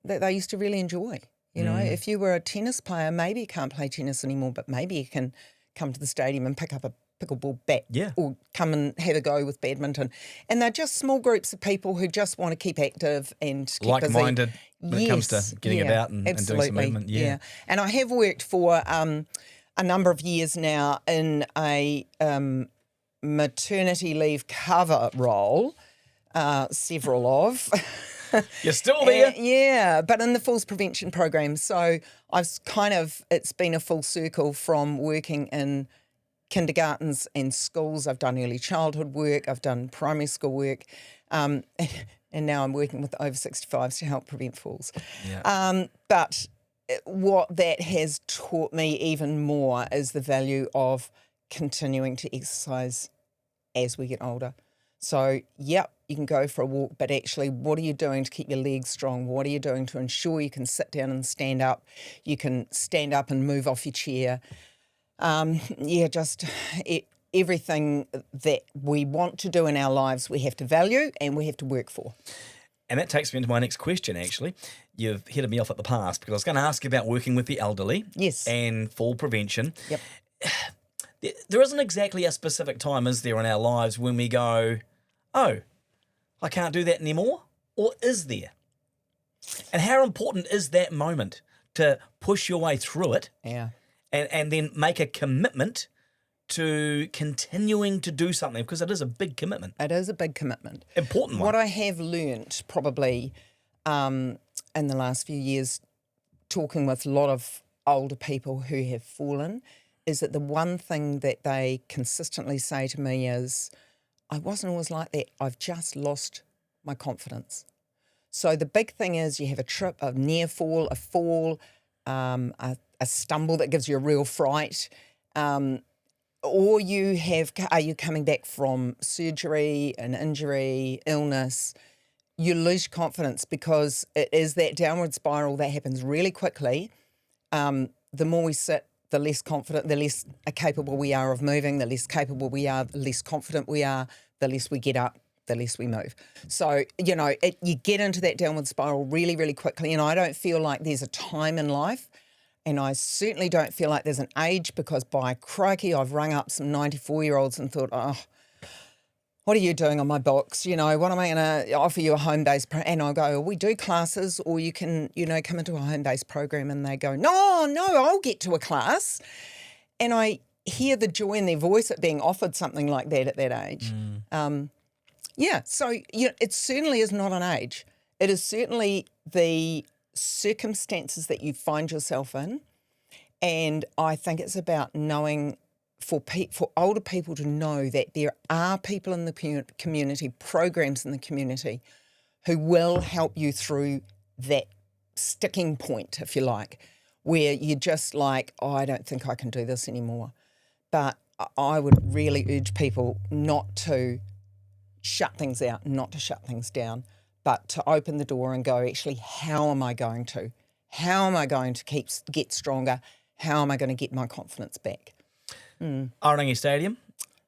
that they used to really enjoy. If you were a tennis player, maybe you can't play tennis anymore, but maybe you can come to the stadium and pick up a pickleball bat, or come and have a go with badminton. And they're just small groups of people who just want to keep active and keep like-minded busy. When it comes to getting about and doing some movement. Yeah. And I have worked for a number of years now in a maternity leave cover role, several of. You're still there? Yeah, but in the falls prevention program. So it's been a full circle from working in kindergartens and schools. I've done early childhood work. I've done primary school work. And now I'm working with the over 65s to help prevent falls. Yeah. But what that has taught me even more is the value of continuing to exercise as we get older. So, yep, you can go for a walk, but actually, what are you doing to keep your legs strong? What are you doing to ensure you can sit down and stand up? You can stand up and move off your chair. Everything that we want to do in our lives, we have to value and we have to work for. And that takes me into my next question, actually. You've headed me off at the pass because I was going to ask you about working with the elderly. Yes. And fall prevention. Yep. There isn't exactly a specific time, is there, in our lives when we go, oh, I can't do that anymore? Or is there? And how important is that moment to push your way through it? Yeah. And then make a commitment to continuing to do something, because it is a big commitment. It is a big commitment. Important one. What I have learnt probably in the last few years, talking with a lot of older people who have fallen, is that the one thing that they consistently say to me is, I wasn't always like that. I've just lost my confidence. So the big thing is you have a trip, a near fall, a fall, a stumble that gives you a real fright, or are you coming back from surgery, an injury, illness, you lose confidence because it is that downward spiral that happens really quickly. The more we sit, the less confident, the less capable we are of moving, the less capable we are, the less confident we are, the less we get up, the less we move. So, you get into that downward spiral really, really quickly. And I don't feel like there's a time in life. And I certainly don't feel like there's an age, because by crikey, I've rung up some 94-year-olds and thought, oh, what are you doing on my books? What am I going to offer you a home-based program? And I go, we do classes, or you can, come into a home-based program. And they go, no, I'll get to a class. And I hear the joy in their voice at being offered something like that at that age. So it certainly is not an age. It is certainly the circumstances that you find yourself in. And I think it's about knowing, for older people to know that there are people in the community, programs in the community, who will help you through that sticking point, if you like, where you're just like, oh, I don't think I can do this anymore. But I would really urge people not to shut things out, not to shut things down, but to open the door and go, actually, how am I going to? How am I going to get stronger? How am I going to get my confidence back? Arangi Stadium,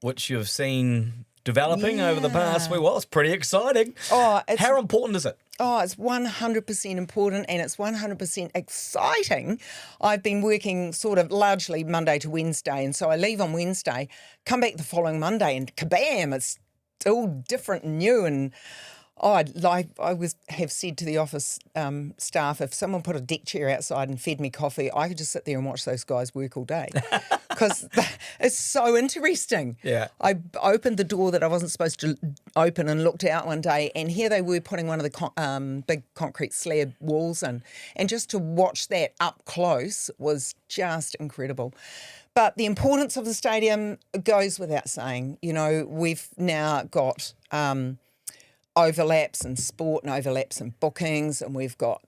which you've seen developing over the past week. Well, it's pretty exciting. How important is it? Oh, it's 100% important, and it's 100% exciting. I've been working sort of largely Monday to Wednesday, and so I leave on Wednesday, come back the following Monday, and kabam, it's all different and new. And I have said to the office staff, if someone put a deck chair outside and fed me coffee, I could just sit there and watch those guys work all day, because it's so interesting. Yeah. I opened the door that I wasn't supposed to open and looked out one day, and here they were putting one of the big concrete slab walls in. And just to watch that up close was just incredible. But the importance of the stadium goes without saying. We've now got overlaps in sport and overlaps in bookings, and we've got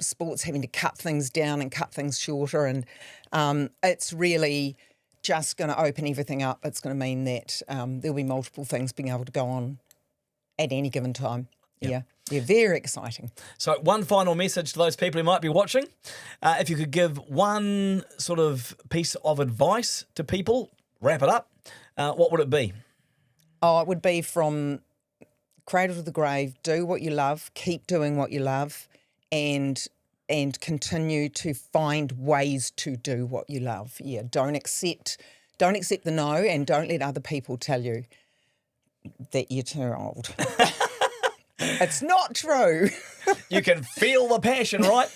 sports having to cut things down and cut things shorter, and it's really just going to open everything up. It's going to mean that there'll be multiple things being able to go on at any given time. Yep. Yeah, very exciting. So one final message to those people who might be watching. If you could give one sort of piece of advice to people, wrap it up, what would it be? Oh, it would be from cradle to the grave, do what you love, keep doing what you love, and continue to find ways to do what you love. Yeah, don't accept the no, and don't let other people tell you that you're too old. It's not true. You can feel the passion, right?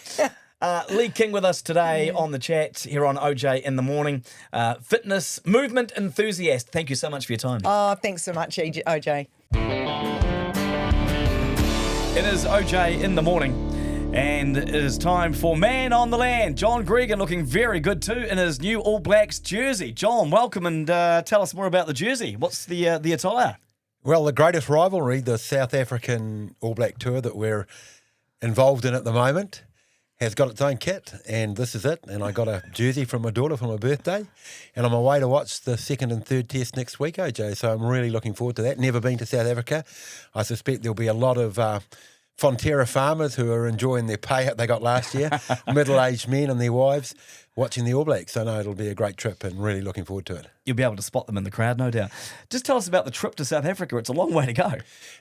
Lee King with us today on the chat here on OJ in the Morning. Fitness, movement enthusiast. Thank you so much for your time. Oh, thanks so much, OJ. It is OJ in the Morning. And it is time for Man on the Land. John Gregan looking very good too in his new All Blacks jersey. John, welcome and tell us more about the jersey. What's the attire? Well, the greatest rivalry, the South African All Black tour that we're involved in at the moment, has got its own kit, and this is it. And I got a jersey from my daughter for my birthday, and I'm away to watch the second and third test next week, OJ. So I'm really looking forward to that. Never been to South Africa. I suspect there'll be a lot of Fonterra farmers who are enjoying their payout they got last year, middle-aged men and their wives watching the All Blacks. So no, it'll be a great trip and really looking forward to it. You'll be able to spot them in the crowd, no doubt. Just tell us about the trip to South Africa. It's a long way to go.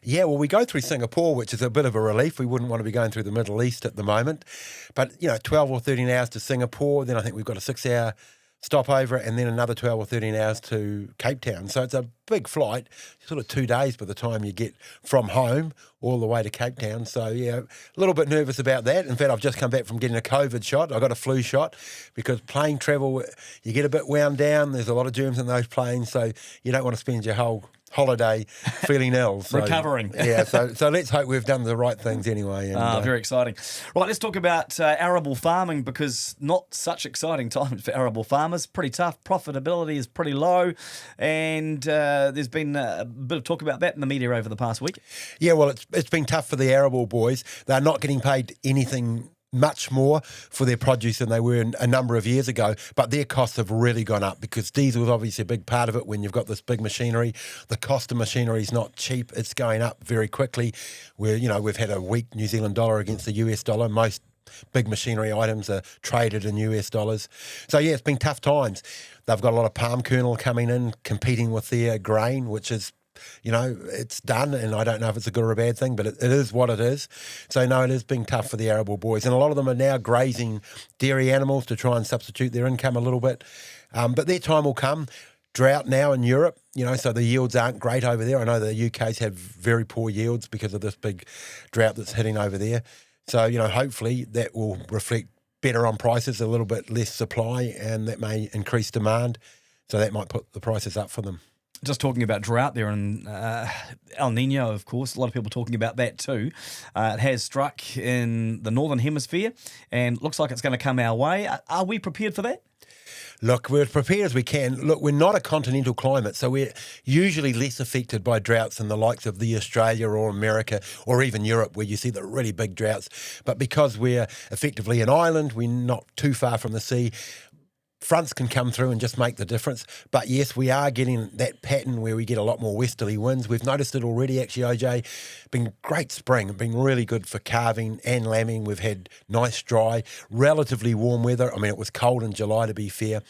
Yeah, well, we go through Singapore, which is a bit of a relief. We wouldn't want to be going through the Middle East at the moment. But, 12 or 13 hours to Singapore. Then I think we've got a 6-hour stopover and then another 12 or 13 hours to Cape Town. So it's a big flight, sort of 2 days by the time you get from home all the way to Cape Town. So, yeah, a little bit nervous about that. In fact, I've just come back from getting a COVID shot. I got a flu shot because plane travel, you get a bit wound down. There's a lot of germs in those planes, so you don't want to spend your whole holiday feeling ill. So, recovering. Yeah, so let's hope we've done the right things anyway. And, very exciting. Right, let's talk about arable farming, because not such exciting times for arable farmers. Pretty tough. Profitability is pretty low, and there's been a bit of talk about that in the media over the past week. Yeah, well, it's been tough for the arable boys. They're not getting paid anything much more for their produce than they were a number of years ago, but their costs have really gone up because diesel is obviously a big part of it. When you've got this big machinery, the cost of machinery is not cheap. It's going up very quickly. We've had a weak New Zealand dollar against the US dollar. Most big machinery items are traded in US dollars. So, yeah, it's been tough times. They've got a lot of palm kernel coming in, competing with their grain, which is it's done, and I don't know if it's a good or a bad thing, but it is what it is. So, no, it has been tough for the arable boys. And a lot of them are now grazing dairy animals to try and substitute their income a little bit. But their time will come. Drought now in Europe, so the yields aren't great over there. I know the UK's had very poor yields because of this big drought that's hitting over there. So, hopefully that will reflect better on prices, a little bit less supply, and that may increase demand. So that might put the prices up for them. Just talking about drought there and El Nino, of course, a lot of people talking about that too. It has struck in the Northern Hemisphere and looks like it's going to come our way. Are we prepared for that? Look, we're as prepared as we can. Look, we're not a continental climate, so we're usually less affected by droughts than the likes of the Australia or America or even Europe, where you see the really big droughts. But because we're effectively an island, we're not too far from the sea, fronts can come through and just make the difference. But yes, we are getting that pattern where we get a lot more westerly winds. We've noticed it already, actually, OJ. Been great spring. Been really good for calving and lambing. We've had nice, dry, relatively warm weather. I mean, it was cold in July, to be fair.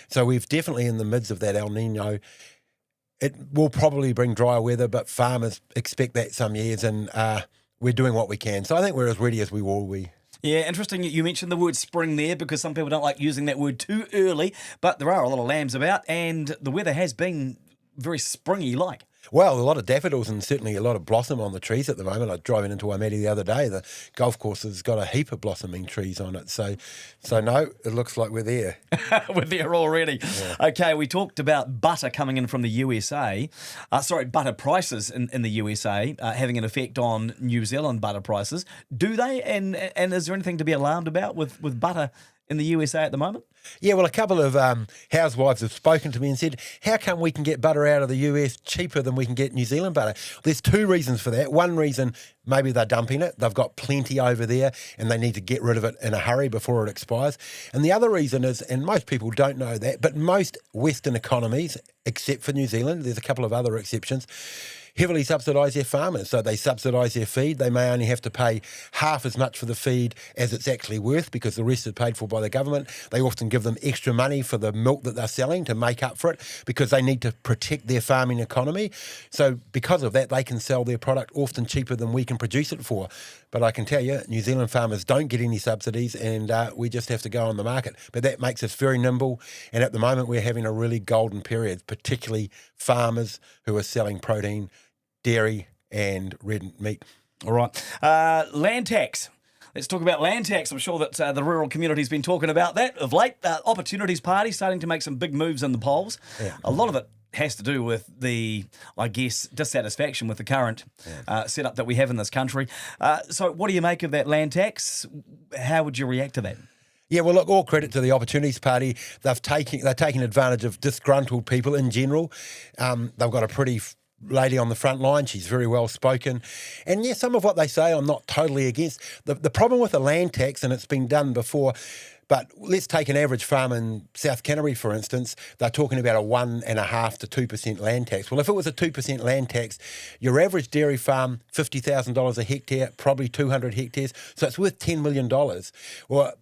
So we've definitely in the midst of that El Nino. It will probably bring drier weather, but farmers expect that some years, and we're doing what we can. So I think we're as ready as we will be. Yeah, interesting. You mentioned the word spring there because some people don't like using that word too early, but there are a lot of lambs about and the weather has been very springy-like. Well, a lot of daffodils and certainly a lot of blossom on the trees at the moment. I was driving into Waimate the other day. The golf course has got a heap of blossoming trees on it. So no, it looks like we're there. We're there already. Yeah. Okay, we talked about butter coming in from the USA. Butter prices in the USA having an effect on New Zealand butter prices. Do they? And is there anything to be alarmed about with butter in the USA at the moment? Yeah, well, a couple of housewives have spoken to me and said, how come we can get butter out of the US cheaper than we can get New Zealand butter? There's two reasons for that. One reason, maybe they're dumping it. They've got plenty over there and they need to get rid of it in a hurry before it expires. And the other reason is, and most people don't know that, but most Western economies, except for New Zealand, there's a couple of other exceptions, heavily subsidise their farmers. So they subsidise their feed. They may only have to pay half as much for the feed as it's actually worth because the rest is paid for by the government. They often give them extra money for the milk that they're selling to make up for it because they need to protect their farming economy. So because of that, they can sell their product often cheaper than we can produce it for. But I can tell you, New Zealand farmers don't get any subsidies and we just have to go on the market. But that makes us very nimble. And at the moment, we're having a really golden period, particularly farmers who are selling protein, dairy and red meat. All right. Land tax. Let's talk about land tax. I'm sure that the rural community's been talking about that of late. Opportunities Party starting to make some big moves in the polls. Yeah. A lot of it has to do with the, I guess, dissatisfaction with the current setup that we have in this country. So what do you make of that land tax? How would you react to that? Yeah, well, look, all credit to the Opportunities Party. They're taking advantage of disgruntled people in general. They've got a pretty lady on the front line. She's very well spoken. And yeah, some of what they say I'm not totally against. The problem with the land tax, and it's been done before, but let's take an average farm in South Canterbury, for instance. They're talking about a 1.5% to 2% land tax. Well, if it was a 2% land tax, your average dairy farm, $50,000 a hectare, probably 200 hectares, so it's worth $10 million. Well,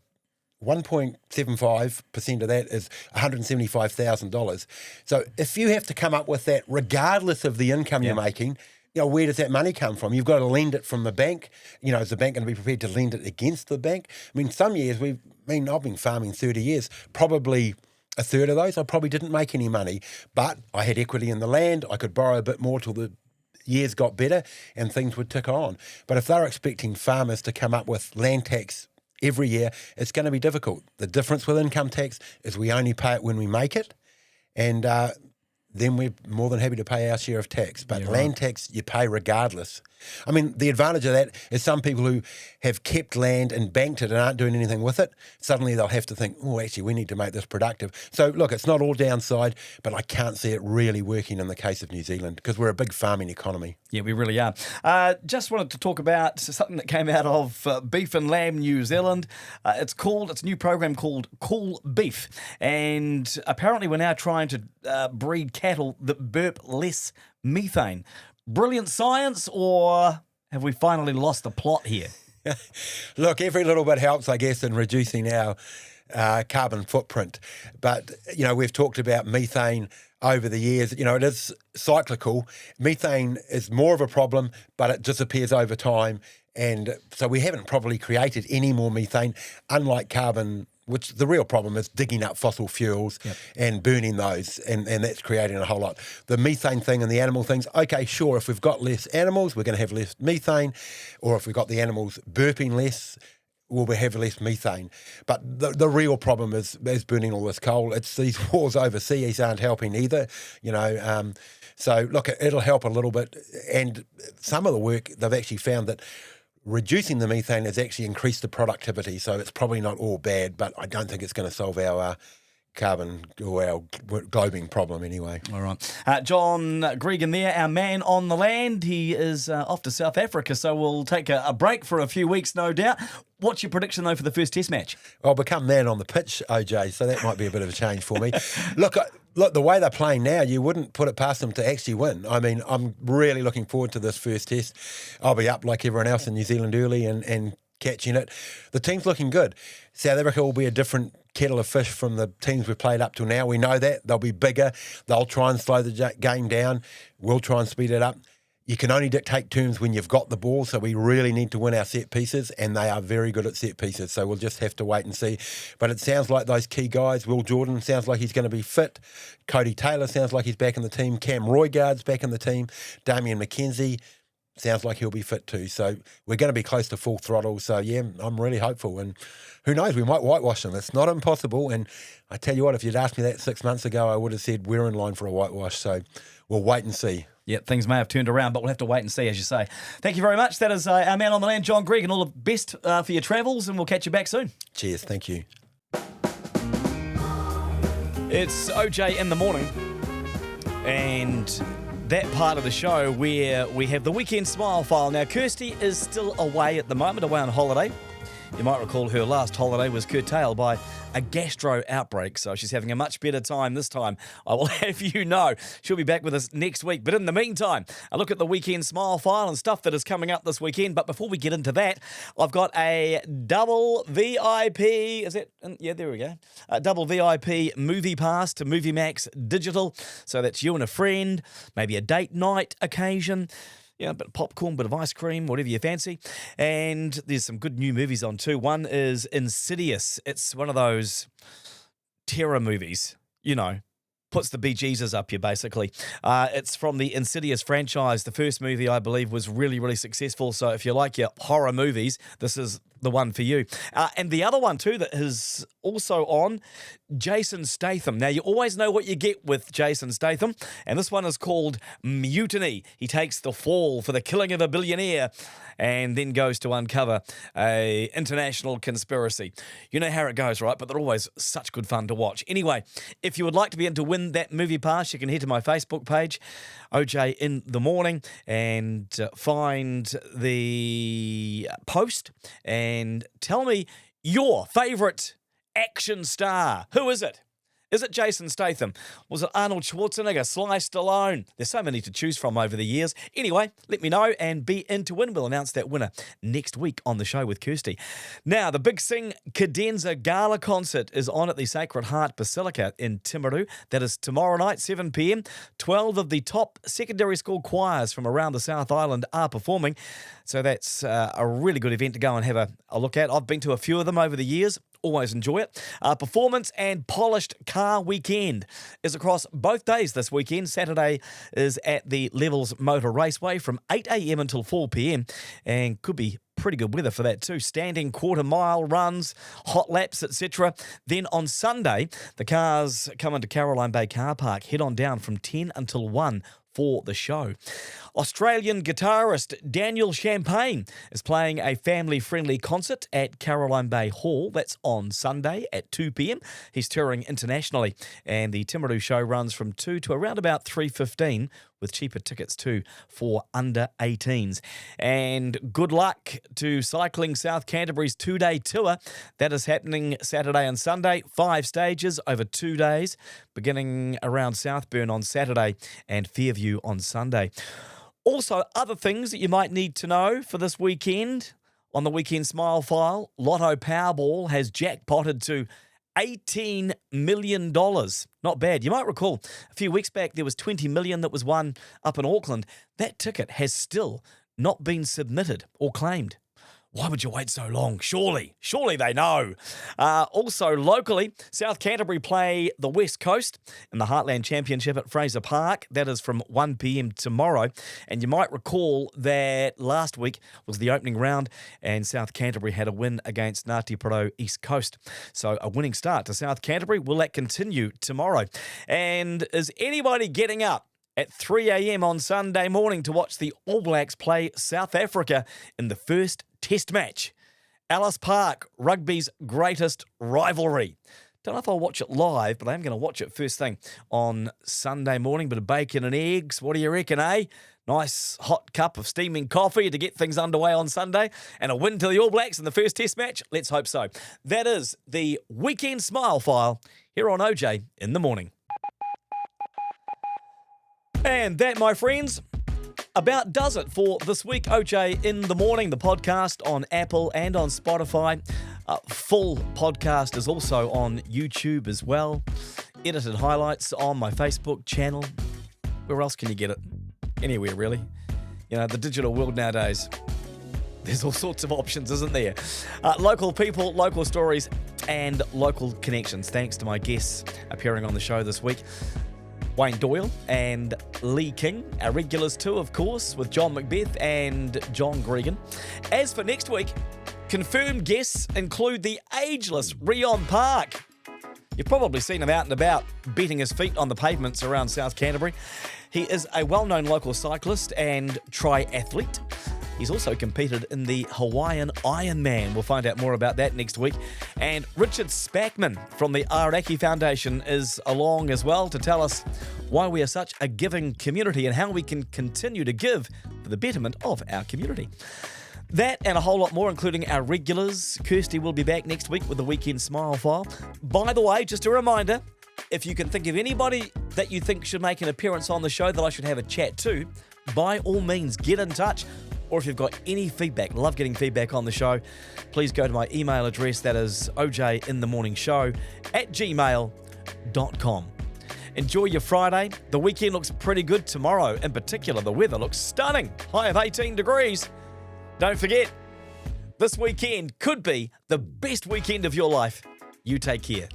1.75% of that is $175,000. So if you have to come up with that, regardless of the income you're making, where does that money come from? You've got to lend it from the bank. Is the bank going to be prepared to lend it against the bank? I mean, some years I've been farming 30 years, probably a third of those I probably didn't make any money, but I had equity in the land. I could borrow a bit more till the years got better and things would tick on. But if they're expecting farmers to come up with land tax every year, it's going to be difficult. The difference with income tax is we only pay it when we make it, and then we're more than happy to pay our share of tax. But land tax, you pay regardless. I mean, the advantage of that is some people who have kept land and banked it and aren't doing anything with it, suddenly they'll have to think, oh, actually, we need to make this productive. So, look, it's not all downside, but I can't see it really working in the case of New Zealand because we're a big farming economy. Yeah, we really are. Just wanted to talk about something that came out of Beef and Lamb New Zealand. It's a new program called Cool Beef. And apparently we're now trying to breed cattle that burp less methane. Brilliant science, or have we finally lost the plot here? Look, every little bit helps, I guess, in reducing our carbon footprint. But, we've talked about methane over the years. It is cyclical. Methane is more of a problem, but it disappears over time. And so we haven't probably created any more methane, unlike carbon, which the real problem is digging up fossil fuels and burning those, and that's creating a whole lot. The methane thing and the animal things, okay, sure, if we've got less animals, we're going to have less methane, or if we've got the animals burping less, we'll have less methane. But the real problem is burning all this coal. It's these wars overseas aren't helping either, So, look, it'll help a little bit. And some of the work, they've actually found that reducing the methane has actually increased the productivity, so it's probably not all bad, but I don't think it's going to solve our carbon or our globing problem anyway. All right. John Gregan there, our man on the land. He is off to South Africa, so we'll take a break for a few weeks, no doubt. What's your prediction, though, for the first Test match? I'll become man on the pitch, OJ, so that might be a bit of a change for me. Look, the way they're playing now, you wouldn't put it past them to actually win. I mean, I'm really looking forward to this first Test. I'll be up like everyone else in New Zealand early and catching it. The team's looking good. South Africa will be a different kettle of fish from the teams we've played up till now. We know that. They'll be bigger. They'll try and slow the game down. We'll try and speed it up. You can only dictate terms when you've got the ball, so we really need to win our set pieces, and they are very good at set pieces, so we'll just have to wait and see. But it sounds like those key guys, Will Jordan sounds like he's going to be fit. Cody Taylor sounds like he's back in the team. Cam Roygaard's back in the team. Damian McKenzie sounds like he'll be fit too. So we're going to be close to full throttle. So, yeah, I'm really hopeful. And who knows, we might whitewash them. It's not impossible. And I tell you what, if you'd asked me that 6 months ago, I would have said we're in line for a whitewash. So we'll wait and see. Yeah, things may have turned around, but we'll have to wait and see, as you say. Thank you very much. That is our man on the land, John Gregan. All the best for your travels, and we'll catch you back soon. Cheers. Thank you. It's OJ in the morning, and that part of the show where we have the Weekend Smile File. Now, Kirsty is still away at the moment, away on holiday. You might recall her last holiday was curtailed by a gastro outbreak, so she's having a much better time this time. I will have you know. She'll be back with us next week. But in the meantime, a look at the Weekend Smile File and stuff that is coming up this weekend. But before we get into that, I've got a double VIP. Is it? Yeah, there we go. A double VIP movie pass to Movie Max Digital. So that's you and a friend, maybe a date night occasion. Yeah, a bit of popcorn, bit of ice cream, whatever you fancy. And there's some good new movies on too. One is Insidious. It's one of those terror movies, puts the bejesus up you, basically. It's from the Insidious franchise. The first movie, I believe, was really, really successful. So if you like your horror movies, this is the one for you. And the other one too that is also on, Jason Statham. Now, you always know what you get with Jason Statham, and this one is called Mutiny. He takes the fall for the killing of a billionaire and then goes to uncover a international conspiracy. You know how it goes, right? But they're always such good fun to watch. Anyway, if you would like to be in to win that movie pass, you can head to my Facebook page, OJ in the Morning, and find the post and tell me your favourite action star. Who is it? Is it Jason Statham? Was it Arnold Schwarzenegger? Sly Stallone? There's so many to choose from over the years. Anyway, let me know and be in to win. We'll announce that winner next week on the show with Kirsty. Now, the Big Sing Cadenza Gala concert is on at the Sacred Heart Basilica in Timaru. That is tomorrow night, 7 p.m. 12 of the top secondary school choirs from around the South Island are performing. So that's a really good event to go and have a look at. I've been to a few of them over the years. Always enjoy it. Performance and Polished Car Weekend is across both days this weekend. Saturday is at the Levels Motor Raceway from 8 a.m. until 4 p.m. and could be pretty good weather for that too. Standing quarter-mile runs, hot laps, etc. Then on Sunday, the cars come into Caroline Bay Car Park, head on down from 10 until 1 for the show. Australian guitarist Daniel Champagne is playing a family-friendly concert at Caroline Bay Hall. That's on Sunday at 2 p.m. He's touring internationally, and the Timaru show runs from 2 to around about 3:15, with cheaper tickets too for under 18s. And good luck to Cycling South Canterbury's 2-day tour. That is happening Saturday and Sunday, 5 stages over 2 days, beginning around Southburn on Saturday and Fairview on Sunday. Also, other things that you might need to know for this weekend on the Weekend Smile File, Lotto Powerball has jackpotted to $18 million. Not bad. You might recall a few weeks back there was $20 million that was won up in Auckland. That ticket has still not been submitted or claimed. Why would you wait so long? Surely they know. Also, locally, South Canterbury play the West Coast in the Heartland Championship at Fraser Park. That is from 1 p.m. tomorrow. And you might recall that last week was the opening round and South Canterbury had a win against Ngāti Porou East Coast. So a winning start to South Canterbury. Will that continue tomorrow? And is anybody getting up at 3 a.m. on Sunday morning to watch the All Blacks play South Africa in the first Test match? Alice Park, rugby's greatest rivalry. Don't know if I'll watch it live, but I am going to watch it first thing on Sunday morning. Bit of bacon and eggs. What do you reckon, eh? Nice hot cup of steaming coffee to get things underway on Sunday. And a win to the All Blacks in the first Test match? Let's hope so. That is the Weekend Smile File here on OJ in the Morning. And that, my friends, about does it for this week. OJ in the Morning, the podcast on Apple and on Spotify. Full podcast is also on YouTube as well. Edited highlights on my Facebook channel. Where else can you get it? Anywhere, really. You know, the digital world nowadays, there's all sorts of options, isn't there? Local people, local stories, and local connections. Thanks to my guests appearing on the show this week. Wayne Doyle and Lee King, our regulars too, of course, with John McBeth and John Gregan. As for next week, confirmed guests include the ageless Rion Park. You've probably seen him out and about, beating his feet on the pavements around South Canterbury. He is a well-known local cyclist and triathlete. He's also competed in the Hawaiian Ironman. We'll find out more about that next week. And Richard Spackman from the Araki Foundation is along as well to tell us why we are such a giving community and how we can continue to give for the betterment of our community. That and a whole lot more, including our regulars. Kirsty will be back next week with the Weekend Smile File. By the way, just a reminder, if you can think of anybody that you think should make an appearance on the show that I should have a chat to, by all means, get in touch. Or if you've got any feedback, love getting feedback on the show, please go to my email address, that is ojinthemorningshow@gmail.com. Enjoy your Friday. The weekend looks pretty good tomorrow. In particular, the weather looks stunning. High of 18 degrees. Don't forget, this weekend could be the best weekend of your life. You take care.